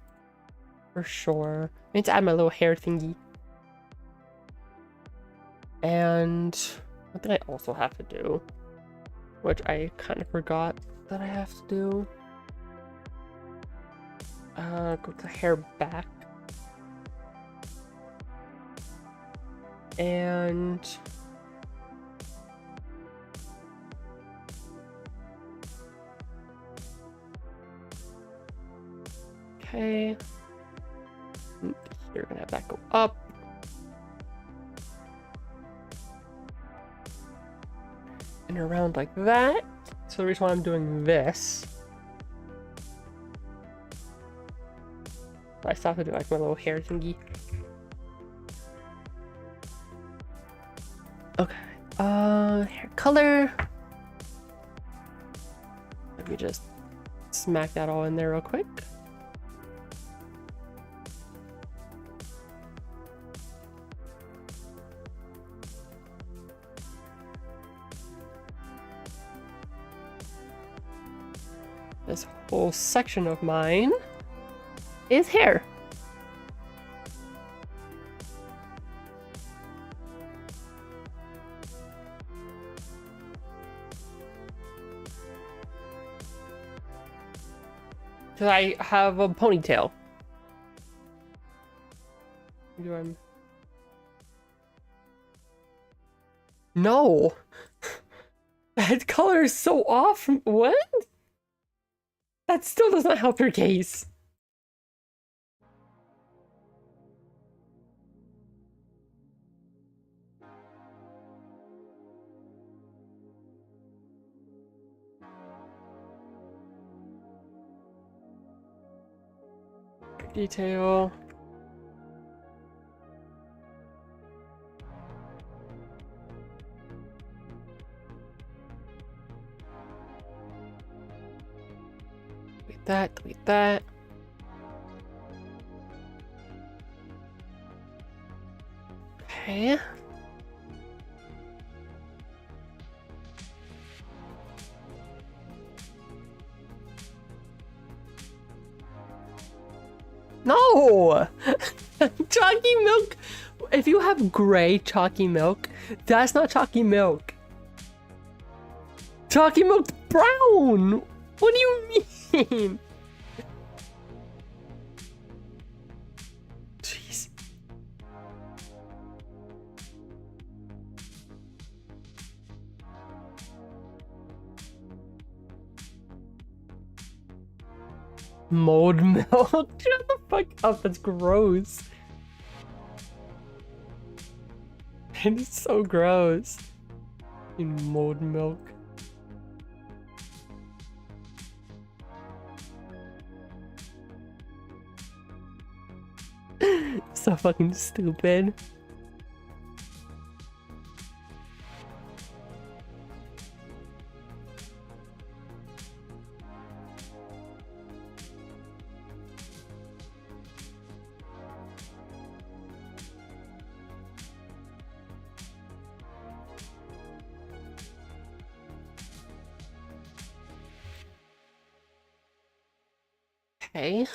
For sure. I need to add my little hair thingy. And what did I also have to do? Which I kind of forgot that I have to do. Go to hair back. And okay. You're gonna have that go up. And around like that. So the reason why I'm doing this, I still have to do like my little hair thingy. Okay. Hair color. Let me just smack that all in there real quick. This whole section of mine is hair. Because I have a ponytail. No! That color is so off. What? That still does not help your case. back detail. Delete that. Okay. No! Chalky milk! If you have gray chalky milk, that's not chalky milk. Chalky milk's brown! What do you mean? Jeez. Mold milk? Shut the fuck up, that's gross. It is so gross. In mold milk. So fucking stupid. Okay.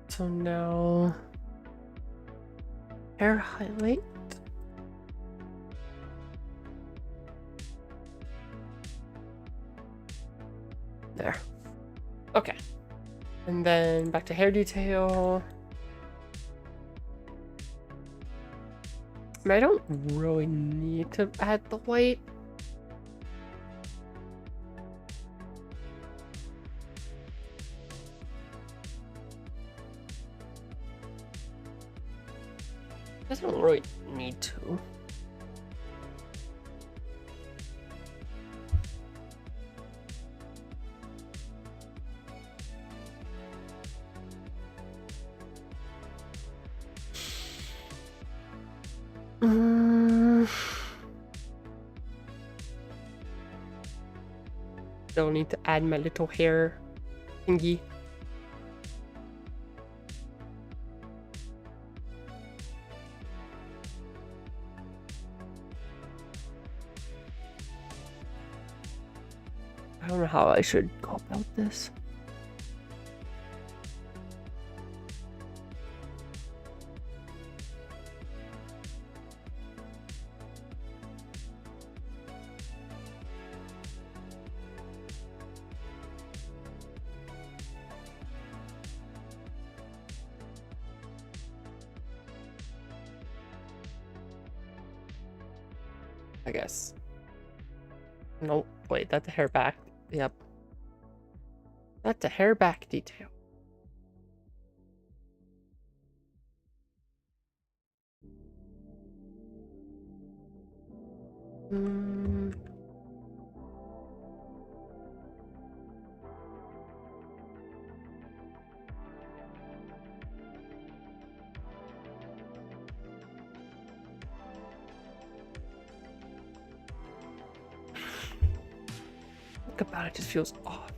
So now hair highlight. There. Okay. And then back to hair detail. I mean, I don't really need to add the white. I don't really need to. Still need to add my little hair thingy. I don't know how I should go about this. I guess. No, wait, that's a hair back. Yep. That's a hair back detail. Think about it, just feels off.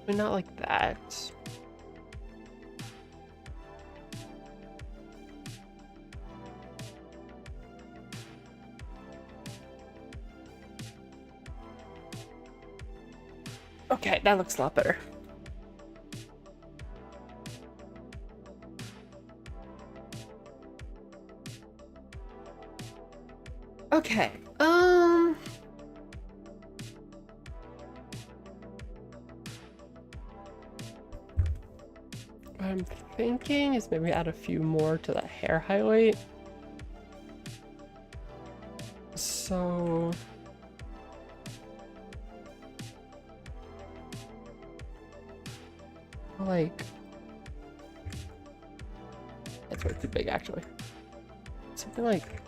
But not like that. Okay, that looks a lot better. Okay, What I'm thinking is maybe add a few more to that hair highlight. So like that's way too big actually. Something like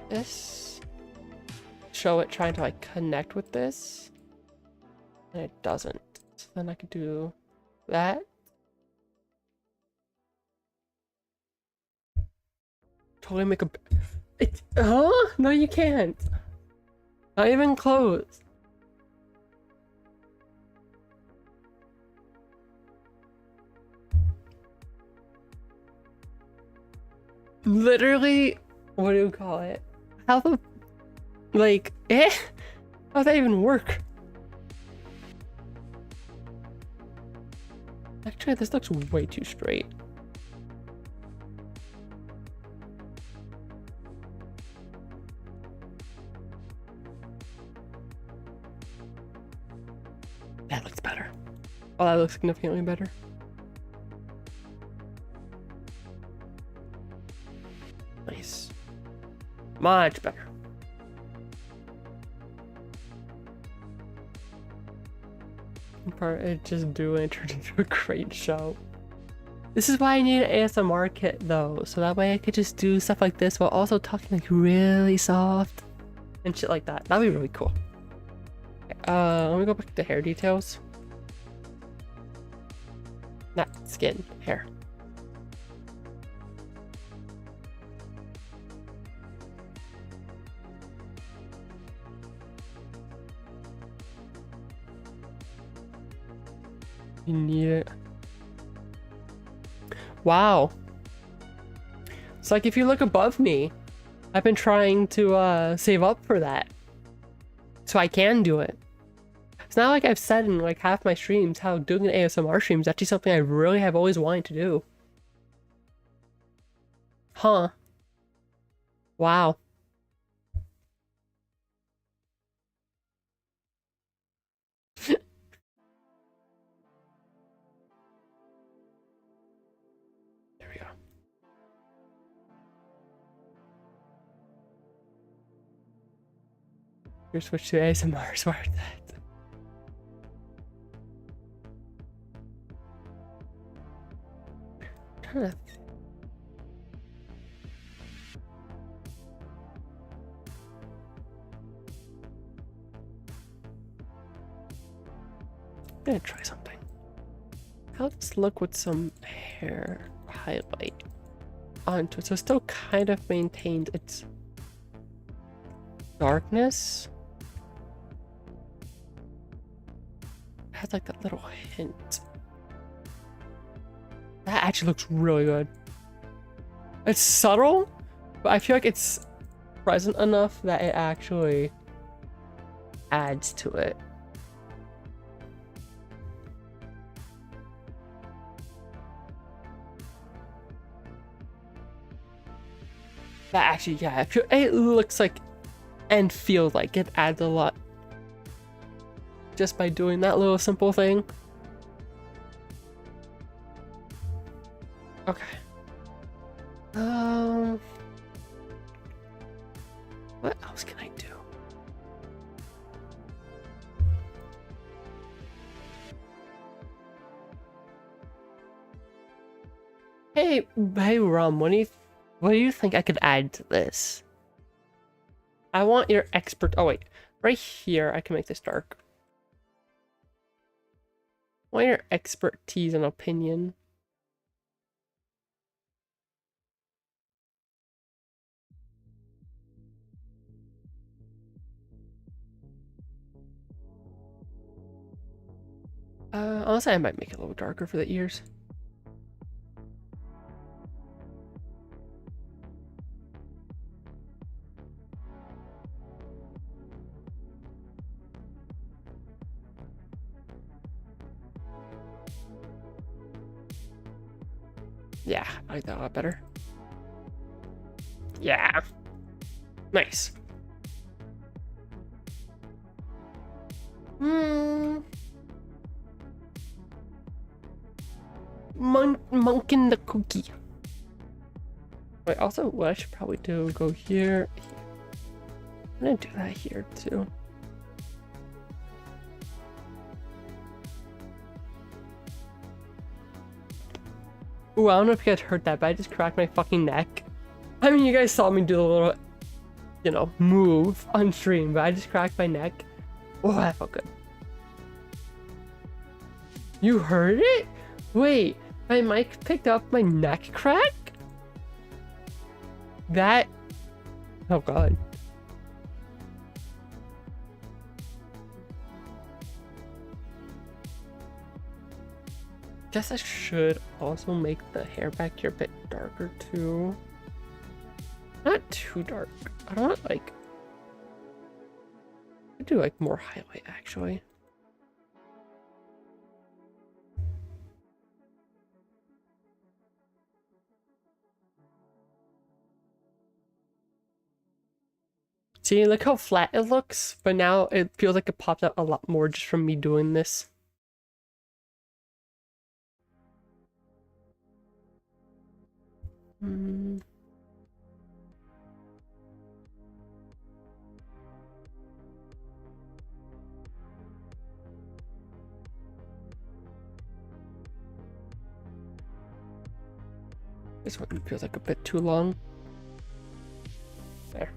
this. Show it trying to like connect with this. And it doesn't. So then I could do that. Totally make a it, huh? No, you can't. Not even close. Literally, what do you call it? How the, like, how'd that even work? Actually, this looks way too straight. That looks better. Oh, that looks significantly better. Nice. Much better. Part it just do and it turned into a great show. This is why I need an ASMR kit though, so that way I could just do stuff like this while also talking like really soft and shit like that. That'd be really cool. Okay, let me go back to hair details. Not skin, hair. You need it. Wow. It's like if you look above me, I've been trying to save up for that. So I can do it. It's not like I've said in like half my streams how doing an ASMR stream is actually something I really have always wanted to do. Huh. Wow. There we go. You're switch to ASMR, swear that. Trying to I'm gonna try something. I'll just look with some hair highlight onto it so it still kind of maintains its darkness. It has like that little hint. That actually looks really good. It's subtle, but I feel like it's present enough that it actually adds to it. That actually, yeah, it looks like and feels like it adds a lot just by doing that little simple thing. Okay. What else can I do? Hey, Rum, what do you think I could add to this? I want your expert. Oh wait, right here I can make this dark. I want your expertise and opinion. Honestly, I might make it a little darker for the ears. Yeah, I like that a lot better. Yeah. Nice. monking the cookie. Wait, also what I should probably do, go here. I'm gonna do that here too. Ooh, I don't know if you guys heard that, but I just cracked my fucking neck. I mean, you guys saw me do a little, you know, move on stream, but I just cracked my neck. Oh, that felt good. You heard it? Wait, my mic picked up my neck crack? That... Oh god. Guess I should also make the hair back here a bit darker too. Not too dark. I don't want like... I do like more highlight actually. See, look how flat it looks, but now it feels like it pops out a lot more just from me doing this. This one feels like a bit too long. There.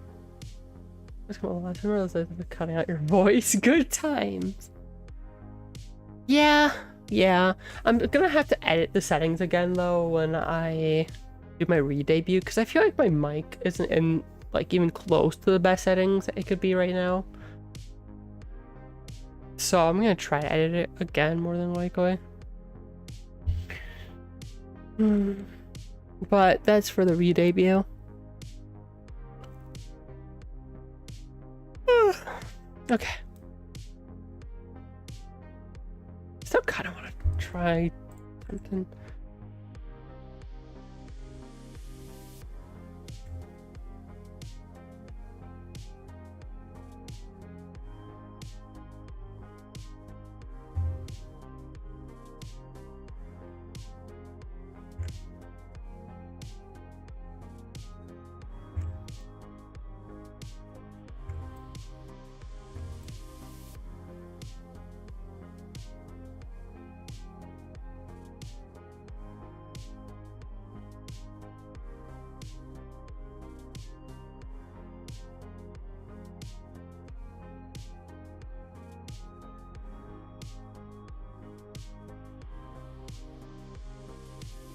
Let's come on, I didn't realize I was cutting out your voice. Good times. Yeah. I'm gonna have to edit the settings again though when I do my re-debut, because I feel like my mic isn't in like even close to the best settings it could be right now. So I'm gonna try to edit it again more than likely. But that's for the re-debut. Okay. Still kind of want to try something.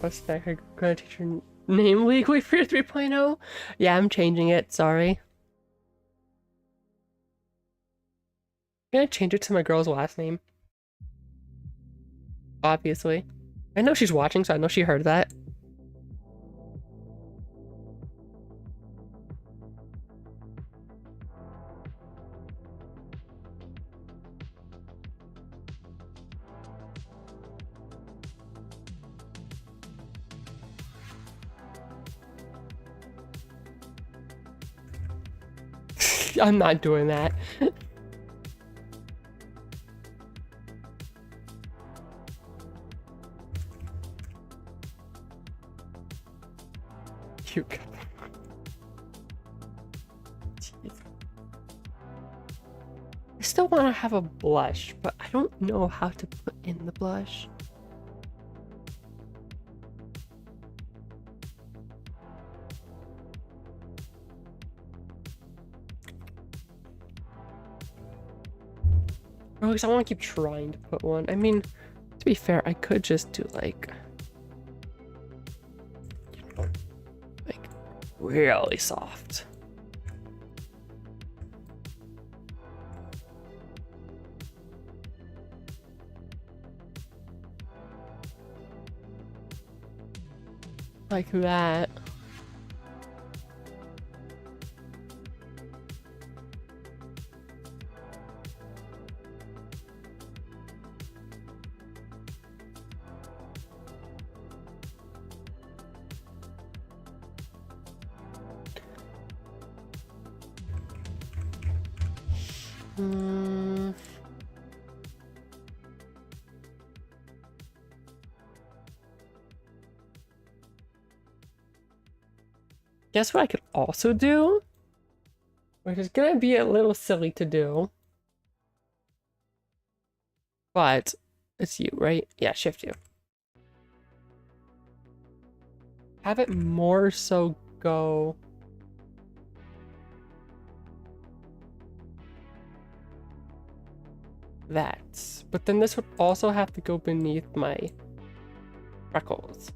What's that? I'm gonna teach your name legally for your 3.0? Yeah, I'm changing it, sorry. I'm gonna change it to my girl's last name. Obviously. I know she's watching, so I know she heard that. I'm not doing that. You got... Jeez. I still want to have a blush, but I don't know how to put in the blush. Or at least I want to keep trying to put one. I mean, to be fair, I could just do like really soft. Like that. Guess what I could also do? Which is gonna be a little silly to do. But it's you, right? Yeah, shift you. Have it more so go that. But then this would also have to go beneath my freckles.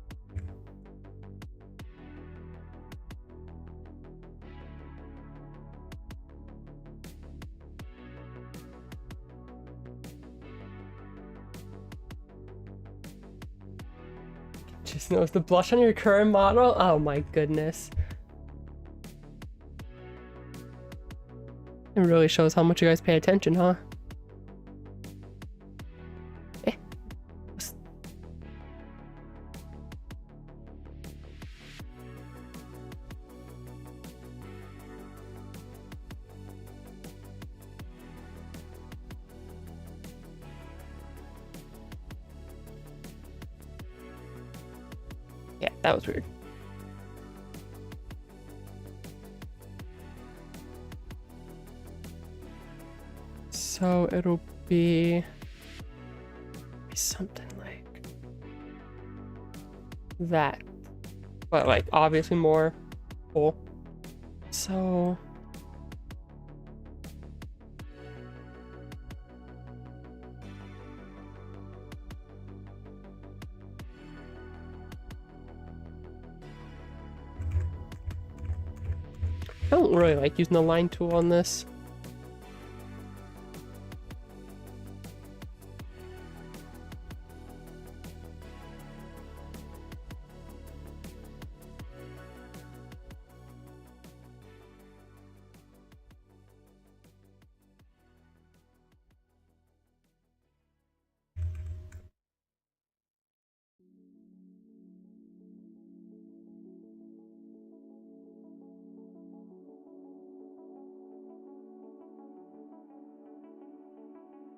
Just knows the blush on your current model? Oh my goodness. It really shows how much you guys pay attention, huh? Eh. Yeah, that was weird. So it'll be something like that, but like obviously more full. So I don't really like using the line tool on this.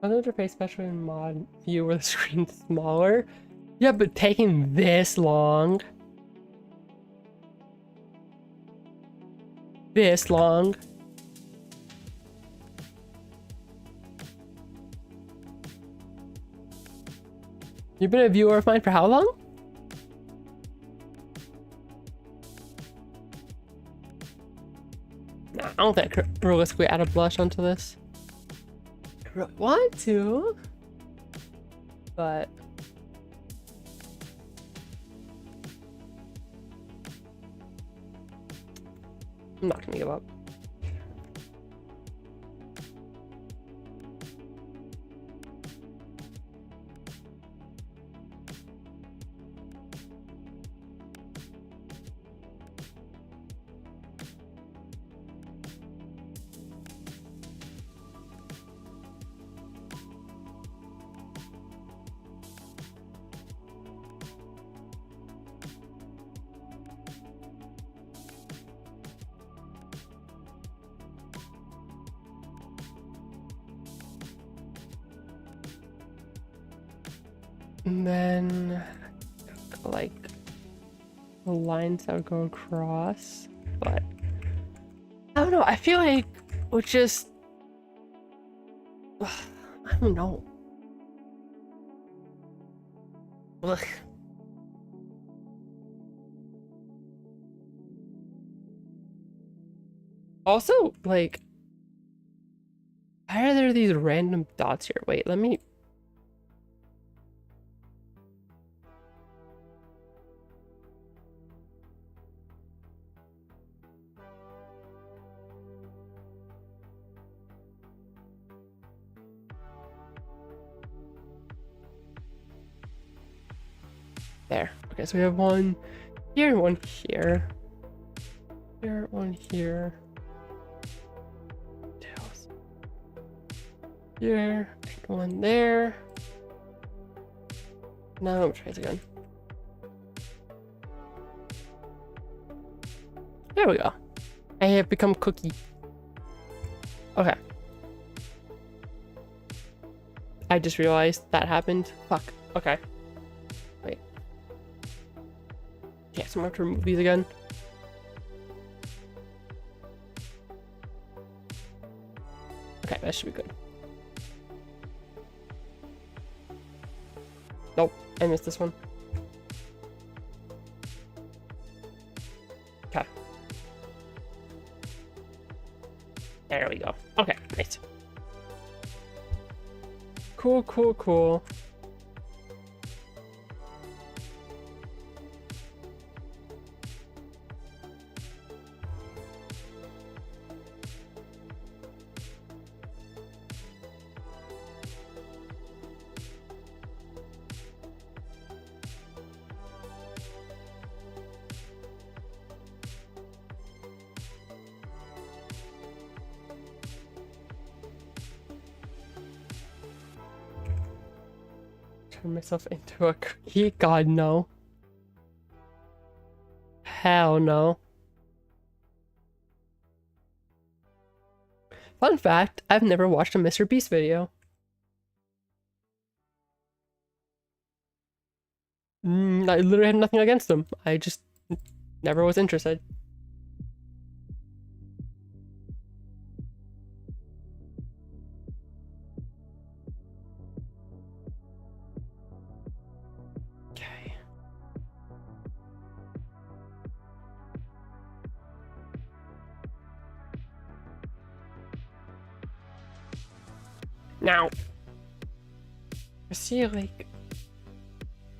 Other interface, especially in mod view where the screen's smaller. Yeah, but taking this long. This long. You've been a viewer of mine for how long? Nah, I don't think I could realistically add a blush onto this. I really want to, but I'm not gonna give up. And then like the lines that would go across, but I don't know. I feel like we'll just, I don't know. Ugh. Also, like, why are there these random dots here? Wait, let me. There. Okay, so we have one here and one here. Here, one here. Here, one there. Now I'm trying again. There we go. I have become cookie. Okay. I just realized that happened. Fuck. Okay. Wait. Yeah, so I'm gonna have to remove these again. That should be good. Nope, I missed this one. Okay. There we go. Okay, nice. Cool, cool, cool. Turn myself into a cookie? God, no. Hell no. Fun fact, I've never watched a Mr. Beast video. I literally had nothing against him. I just never was interested. Okay. Now, I see, like,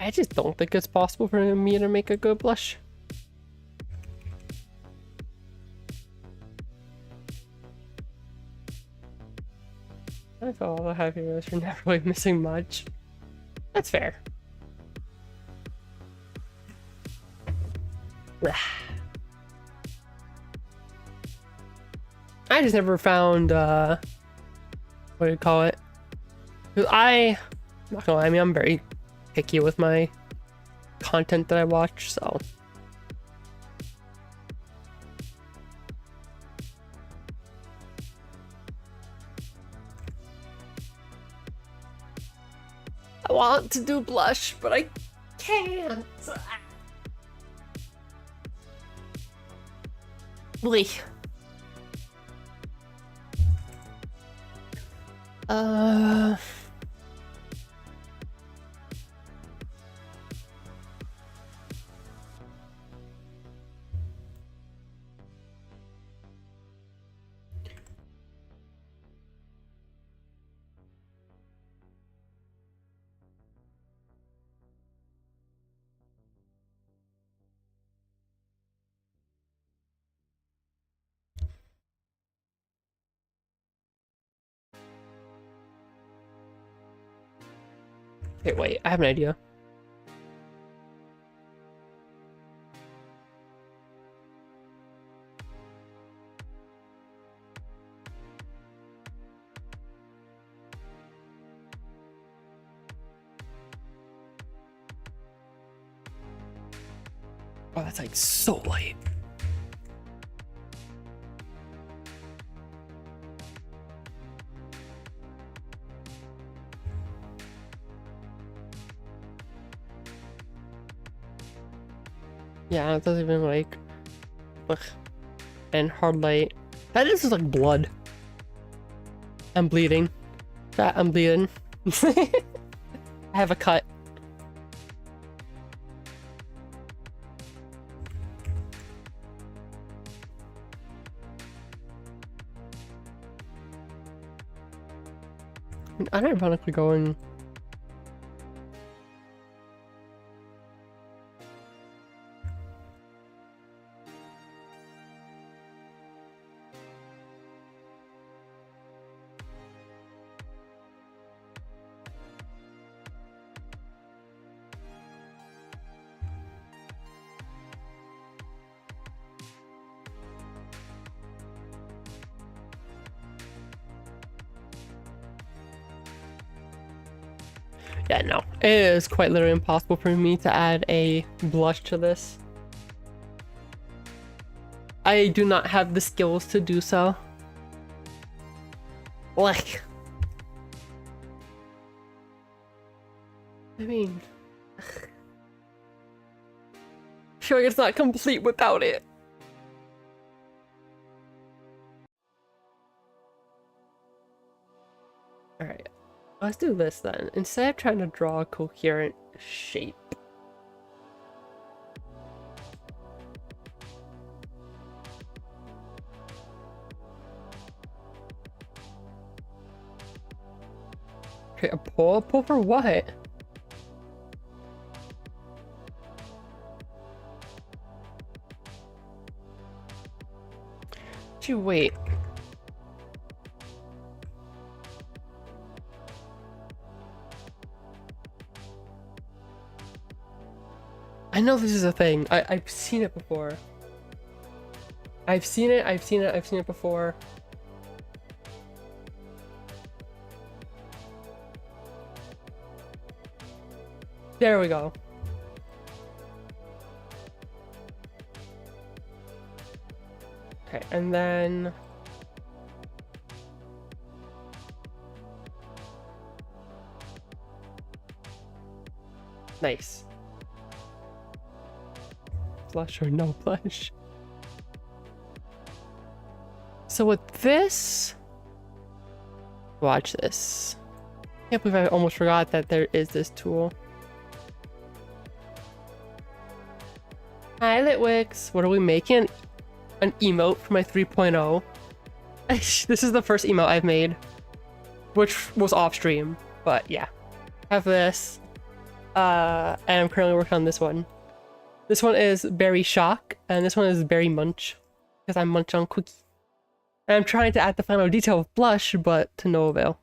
I just don't think it's possible for me to make a good blush. I feel all the heavy rose are not really missing much. That's fair. I just never found, what do you call it? 'Cause I'm not gonna lie, I mean, I'm very picky with my content that I watch, so. I want to do blush, but I can't. Really. Okay, wait, I have an idea. Oh, that's like so light. Yeah, it doesn't even like, ugh. And hard light. That is just like blood. I'm bleeding. I'm bleeding. I have a cut. I'm ironically going. Yeah, no. It is quite literally impossible for me to add a blush to this. I do not have the skills to do so. Like, I mean, sure, it's not complete without it. Let's do this then. Instead of trying to draw a coherent shape. Okay, a pull? A pull for what? Gee, wait. I know this is a thing. I've seen it before. I've seen it before. There we go. Okay, and then... Nice. Blush or no blush. So with this... Watch this. Can't believe I almost forgot that there is this tool. Hi, Litwix. What are we making? An emote for my 3.0. This is the first emote I've made, which was off stream, but yeah. I have this, and I'm currently working on this one. This one is Berry Shock, and this one is Berry Munch, because I munch on cookie. And I'm trying to add the final detail of blush, but to no avail.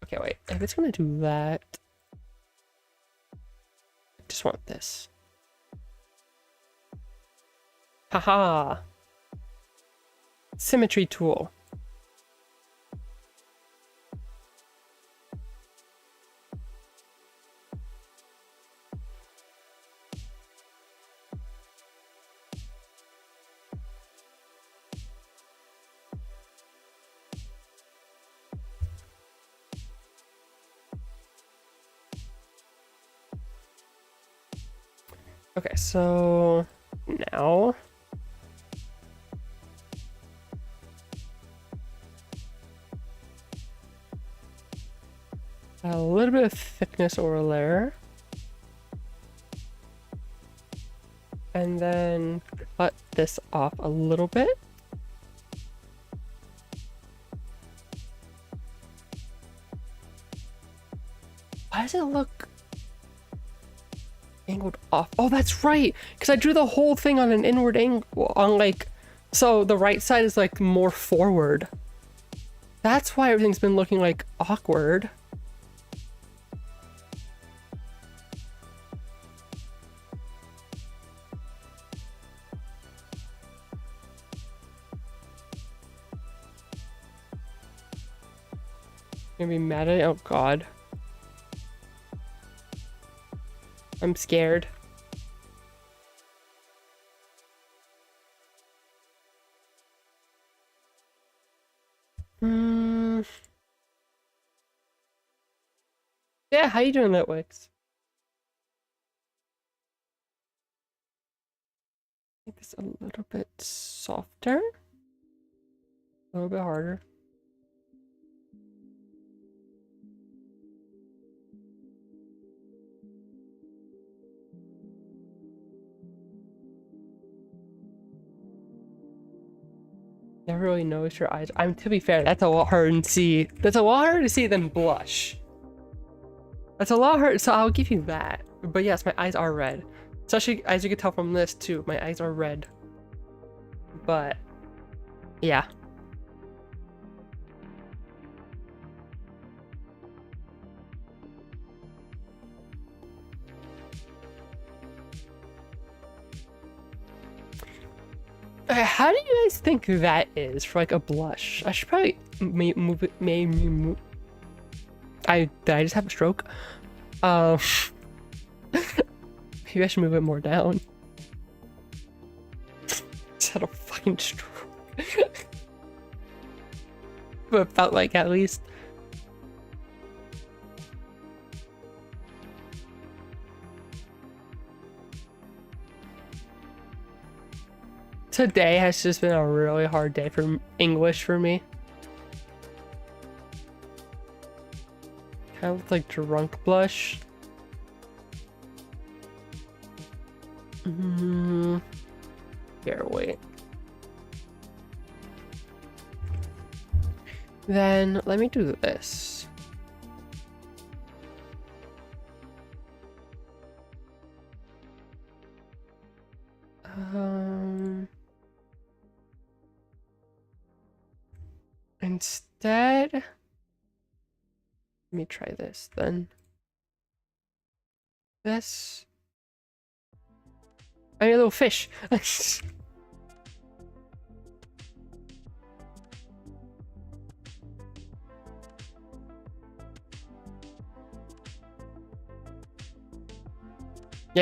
Okay, wait. If it's gonna do that, I just want this. Haha. Symmetry tool. Okay, so now a little bit of thickness over there, and then cut this off a little bit. Why does it look angled off? Oh, that's right, because I drew the whole thing on an inward angle, on like, so the right side is like more forward. That's why everything's been looking like awkward. Gonna be mad at it? Oh god. I'm scared. Yeah, how you doing, Litwix? Make this a little bit softer. A little bit harder. Never really noticed your eyes. To be fair, that's a lot harder to see. That's a lot harder to see than blush. That's a lot harder, so I'll give you that. But yes, my eyes are red. Especially, as you can tell from this too, my eyes are red. But, yeah. How do you guys think that is for like a blush? I should probably move it. Did I just have a stroke? Maybe I should move it more down. Just had a fucking stroke. But it felt like, at least. Today has just been a really hard day for English for me. Kind of looks like drunk blush. Here, wait. Then let me do this. Instead, let me try this then. This. I mean, a little fish. Yeah,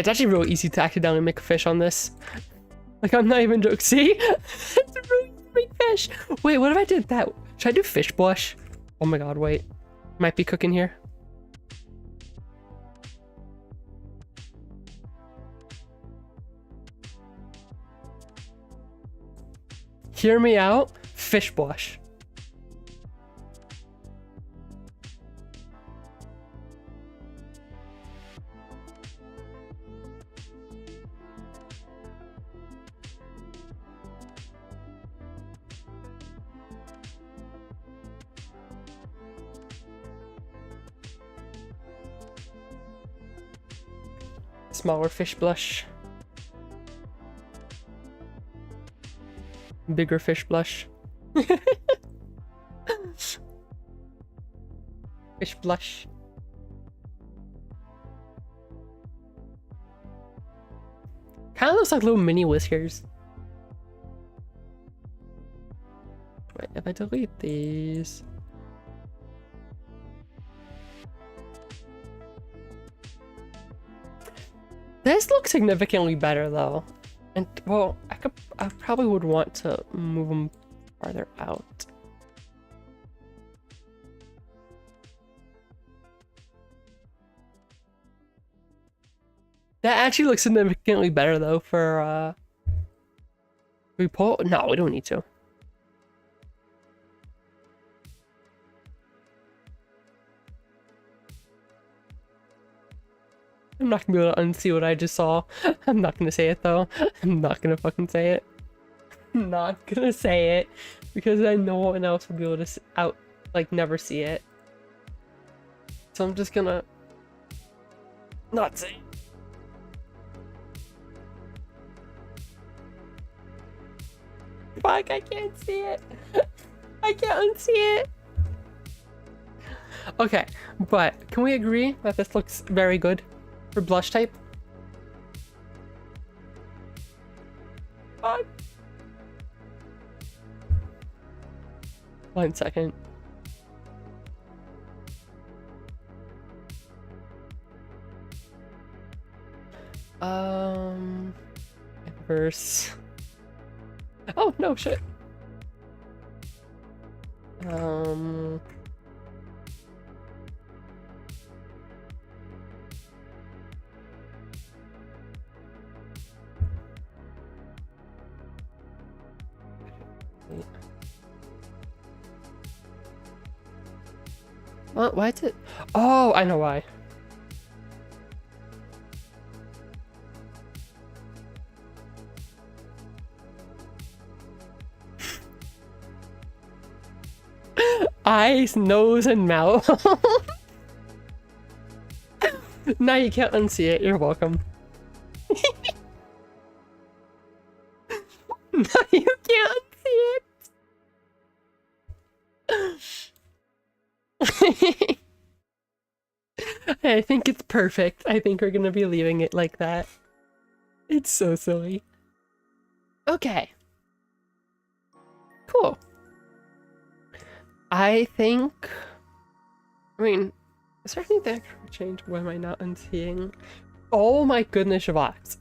it's actually real easy to accidentally make a fish on this. Like, I'm not even joking. See? It's really easy to make fish. Wait, what if I did that? Should I do fish blush? Oh my god, wait. Might be cooking here. Hear me out. Fish blush. Smaller fish blush. Bigger fish blush. Fish blush. Kind of looks like little mini whiskers. Wait, if I delete these. This looks significantly better though. And well, I probably would want to move them farther out. That actually looks significantly better though for we pull. No, we don't need to. I'm not gonna be able to unsee what I just saw. I'm not gonna say it though. I'm not gonna fucking say it. I'm not gonna say it because I know no one else will be able to never see it. So I'm just gonna not say it. Fuck, I can't see it. I can't unsee it. Okay, but can we agree that this looks very good? For blush type? Fuck. 1 second. Inverse. Oh no, shit. Why is it? Oh, I know why. Eyes, nose, and mouth. Now you can't unsee it. You're welcome. Now you can't unsee it. I think it's perfect. I think we're gonna be leaving it like that. It's so silly. Okay. Cool. I think... I mean, is there anything that could change? Why am I not unseeing? Oh my goodness, Shavaz.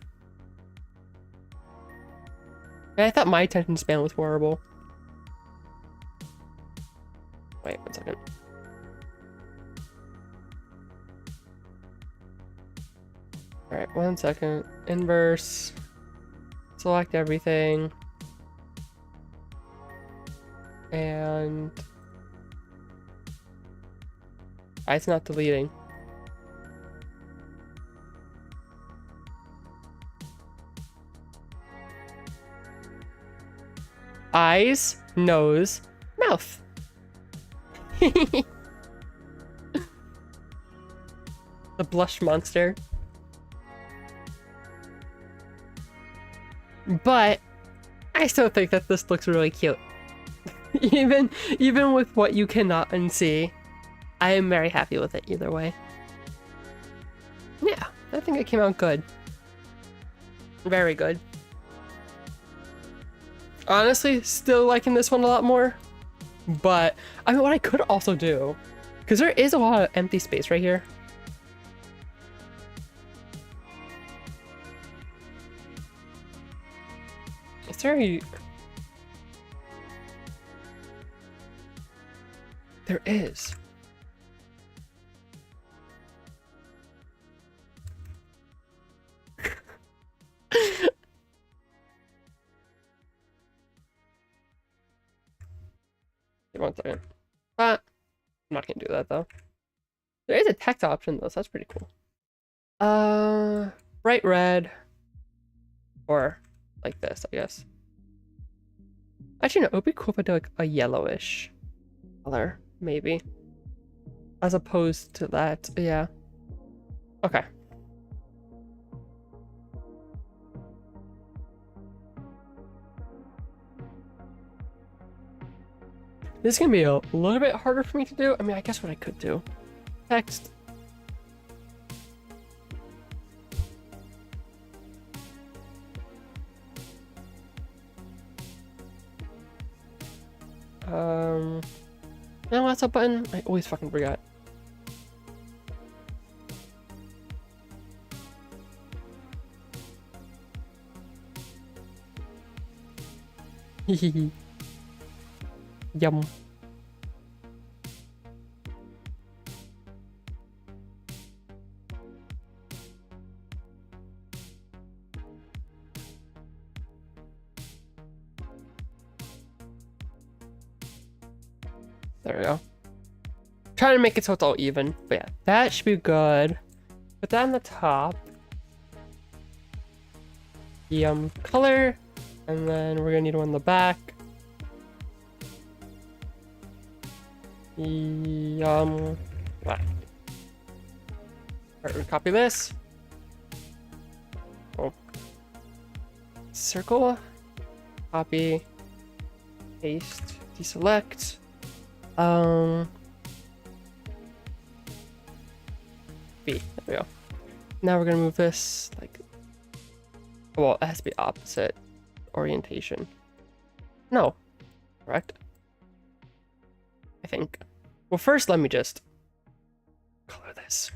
I thought my attention span was horrible. Wait, 1 second. Alright, 1 second. Inverse. Select everything. And... It's not deleting. Eyes, nose, mouth. The blush monster. But I still think that this looks really cute. even with what you cannot unsee, I am very happy with it either way. Yeah, I think it came out good. Very good. Honestly, still liking this one a lot more. But, I mean, what I could also do, because there is a lot of empty space right here. Is there a... There is. One second. I'm not gonna do that though. There is a text option though, so that's pretty cool. Bright red. Or like this, I guess. Actually, no, it would be cool if I did like a yellowish color, maybe. As opposed to that, yeah. Okay. This is gonna be a little bit harder for me to do. I mean, I guess what I could do. Text. No, what's up button? I always fucking forgot. Hehehe. Yum. There we go. Trying to make it so it's all even, but yeah, that should be good. Put that on the top. Yum color, and then we're gonna need one on the back. Yum black. Alright, we copy this. Oh. Circle. Copy. Paste. Deselect. B. There we go. Now we're gonna move this like. Well, it has to be opposite orientation. No. Correct? I think. Well, first let me just color this.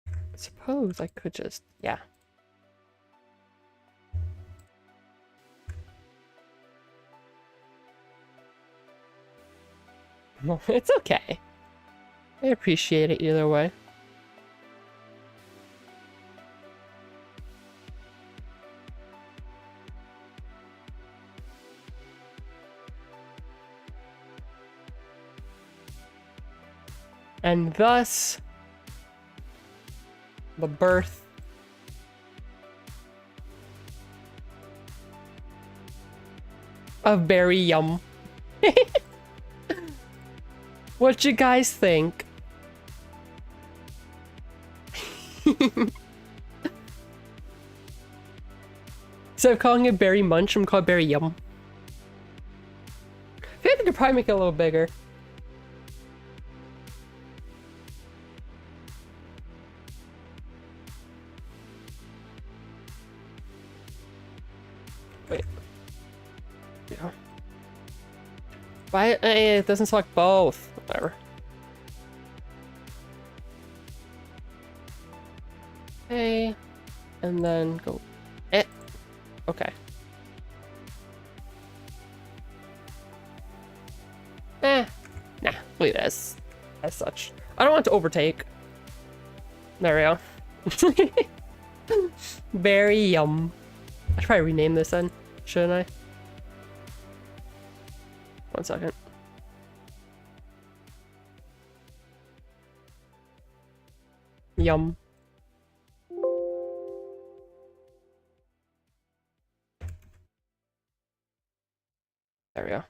I suppose I could just, yeah. No, it's okay. I appreciate it either way. And thus, the birth of Berry Yum. What you guys think? Instead of calling it Berry Munch, I'm calling it Berry Yum. I feel like I could probably make it a little bigger. Wait. Yeah. Why it doesn't select both? Whatever. Okay. And then go. Okay. Nah, leave it as such. I don't want to overtake. There we go. Very yum. I should probably rename this then, shouldn't I? 1 second. Yum. There we go.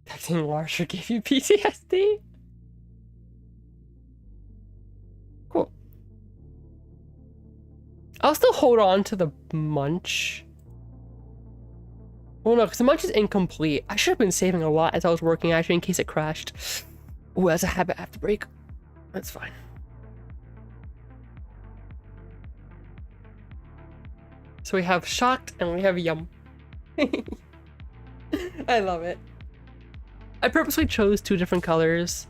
Texting Larsha gave you PTSD? Cool. I'll still hold on to the munch. Well, no, because the munch is incomplete. I should have been saving a lot as I was working, actually, in case it crashed. Ooh, that's a habit I have to break. That's fine. So we have shocked and we have yum. I love it. I purposely chose 2 different colors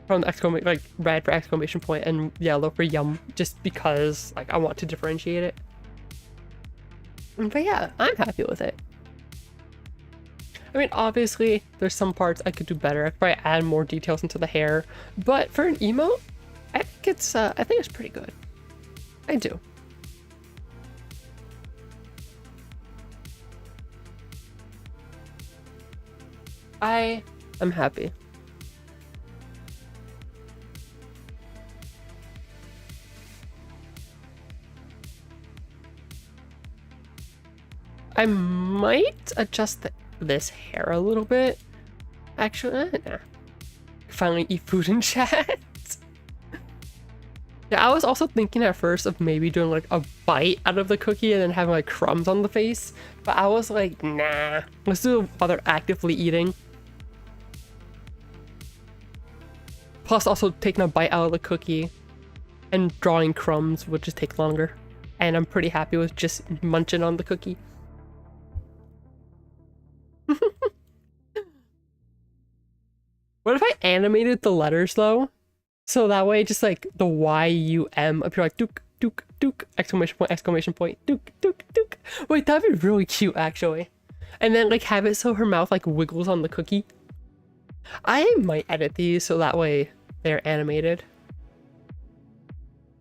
from the exclamation, like red for exclamation point and yellow for yum, just because like I want to differentiate it. But yeah, I'm happy with it. I mean, obviously there's some parts I could do better. I could probably add more details into the hair, but for an emote, I think it's pretty good. I do. I am happy. I might adjust this hair a little bit. Actually, nah. Finally eat food in chat. Yeah, I was also thinking at first of maybe doing like a bite out of the cookie and then having like crumbs on the face. But I was like, nah. Let's do it while they're actively eating. Plus also taking a bite out of the cookie and drawing crumbs would just take longer. And I'm pretty happy with just munching on the cookie. What if I animated the letters though? So that way just like the Y-U-M appear like dook, dook, dook, exclamation point, dook, dook, dook. Wait, that'd be really cute actually. And then like have it so her mouth like wiggles on the cookie. I might edit these so that way they're animated.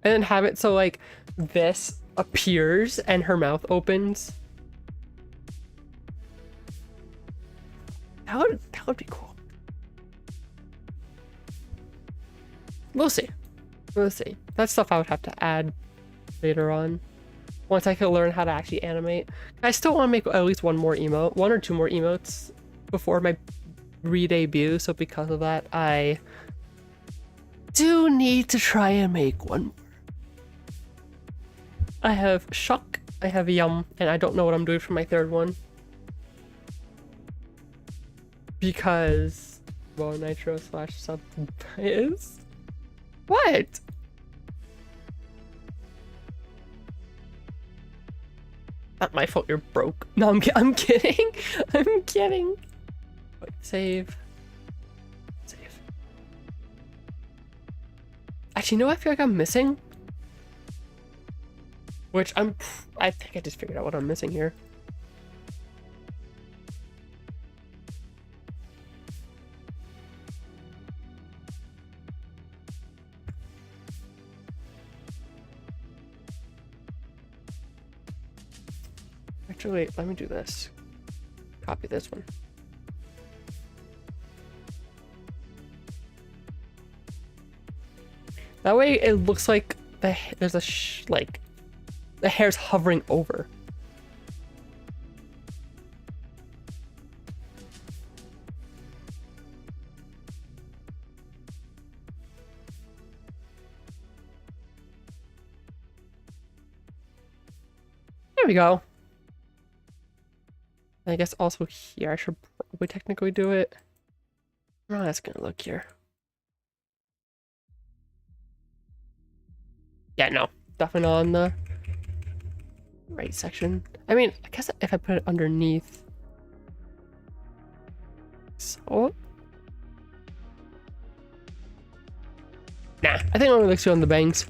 And then have it so like this appears and her mouth opens. That would be cool. We'll see. We'll see. That's stuff I would have to add later on. Once I can learn how to actually animate. I still want to make at least 1 more emote. 1 or 2 more emotes before my re-debut. So because of that, I do need to try and make 1 more. I have shock, I have yum, and I don't know what I'm doing for my 3rd one. Because, well, nitro / sub is... What? Not my fault you're broke. No, I'm kidding. I'm kidding. Wait, save. Save. Actually, you know what I feel like I'm missing? Which I think I just figured out what I'm missing here. Actually, wait, let me do this. Copy this one. That way it looks like there's a like the hair's hovering over. There we go. I guess also here I should probably technically do it. How that's gonna look here. Yeah, no, definitely not on the right section. I mean, I guess if I put it underneath. So. Nah, I think I'm gonna look good on the bangs.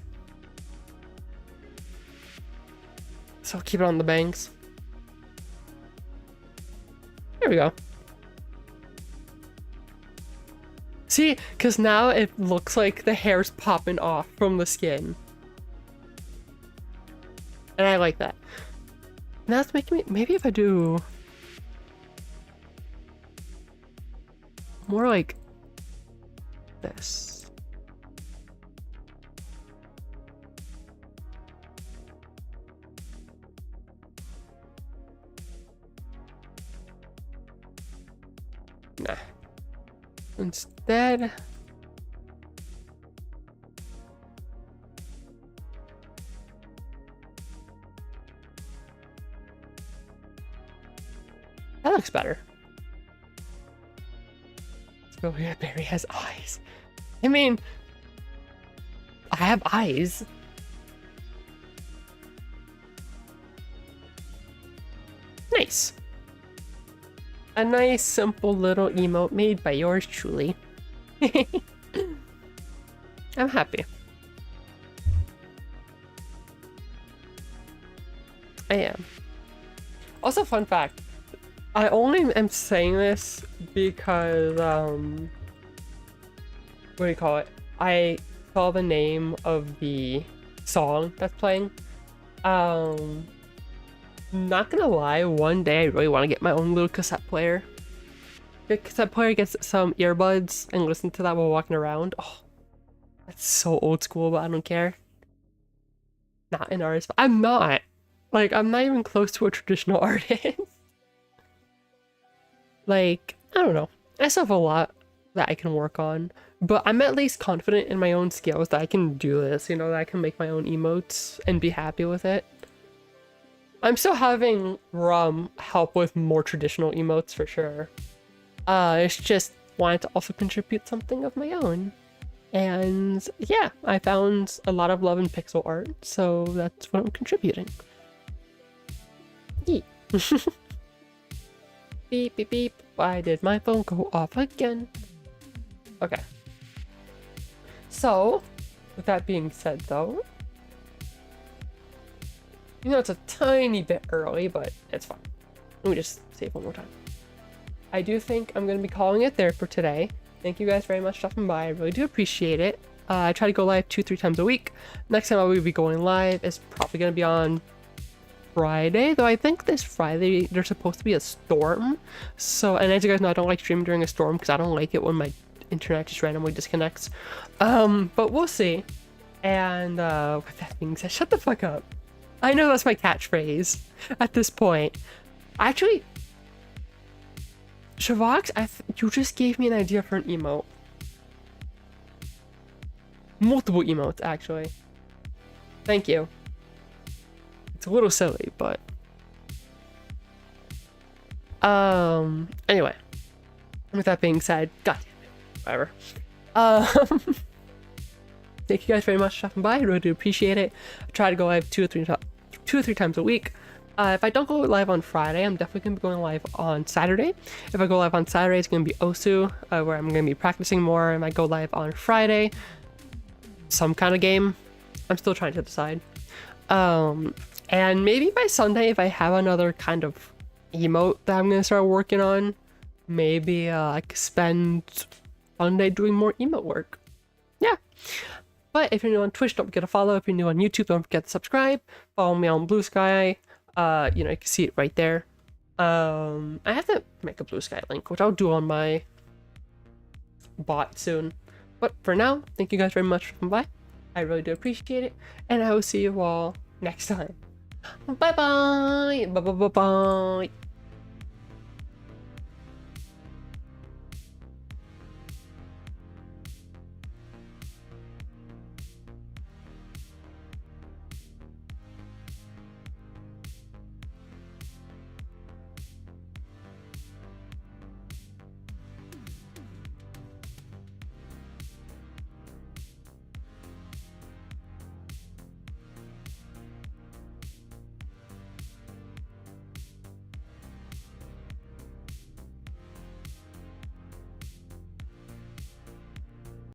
So I'll keep it on the bangs. There we go. See, because now it looks like the hair's popping off from the skin. And I like that. And that's making me, maybe if I do more like this. Nah. Instead, that looks better. Oh yeah, Barry has eyes. I mean, I have eyes. Nice. A nice, simple little emote made by yours truly. I'm happy. I am. Also, fun fact. I only am saying this because, what do you call it? I saw the name of the song that's playing. Not gonna lie, one day I really want to get my own little cassette player. The cassette player gets some earbuds and listen to that while walking around. Oh, that's so old school, but I don't care. Not an artist. I'm not. Like, I'm not even close to a traditional artist. Like, I don't know. I still have a lot that I can work on, but I'm at least confident in my own skills that I can do this, you know, that I can make my own emotes and be happy with it. I'm still having Rum help with more traditional emotes for sure. It's just wanted to also contribute something of my own. And yeah, I found a lot of love in pixel art, so that's what I'm contributing. Yeet. Beep, beep, beep. Why did my phone go off again? Okay. So, with that being said though, you know, it's a tiny bit early, but it's fine. Let me just save one more time. I do think I'm going to be calling it there for today. Thank you guys very much for stopping by. I really do appreciate it. I try to go live 2-3 times a week. Next time I will be going live is probably going to be on Friday, though I think this Friday there's supposed to be a storm. So, and as you guys know, I don't like streaming during a storm because I don't like it when my internet just randomly disconnects. But we'll see. And with that being said, shut the fuck up. I know that's my catchphrase at this point. Actually, Shavox, you just gave me an idea for an emote. Multiple emotes, actually. Thank you. It's a little silly, but... Anyway. With that being said, god damn it. Whatever. Thank you guys very much for stopping by. I really do appreciate it. I try to go live 2 or 3 times a week. If I don't go live on Friday, I'm definitely going to be going live on Saturday. If I go live on Saturday, it's going to be Osu, where I'm going to be practicing more. And I go live on Friday, some kind of game. I'm still trying to decide. And maybe by Sunday, if I have another kind of emote that I'm going to start working on, maybe I could spend Sunday doing more emote work. Yeah. But if you're new on Twitch, don't forget to follow. If you're new on YouTube, don't forget to subscribe. Follow me on Blue Sky. You know, you can see it right there. I have to make a Blue Sky link, which I'll do on my bot soon. But for now, thank you guys very much for coming by. I really do appreciate it. And I will see you all next time. Bye-bye. Bye-bye-bye-bye.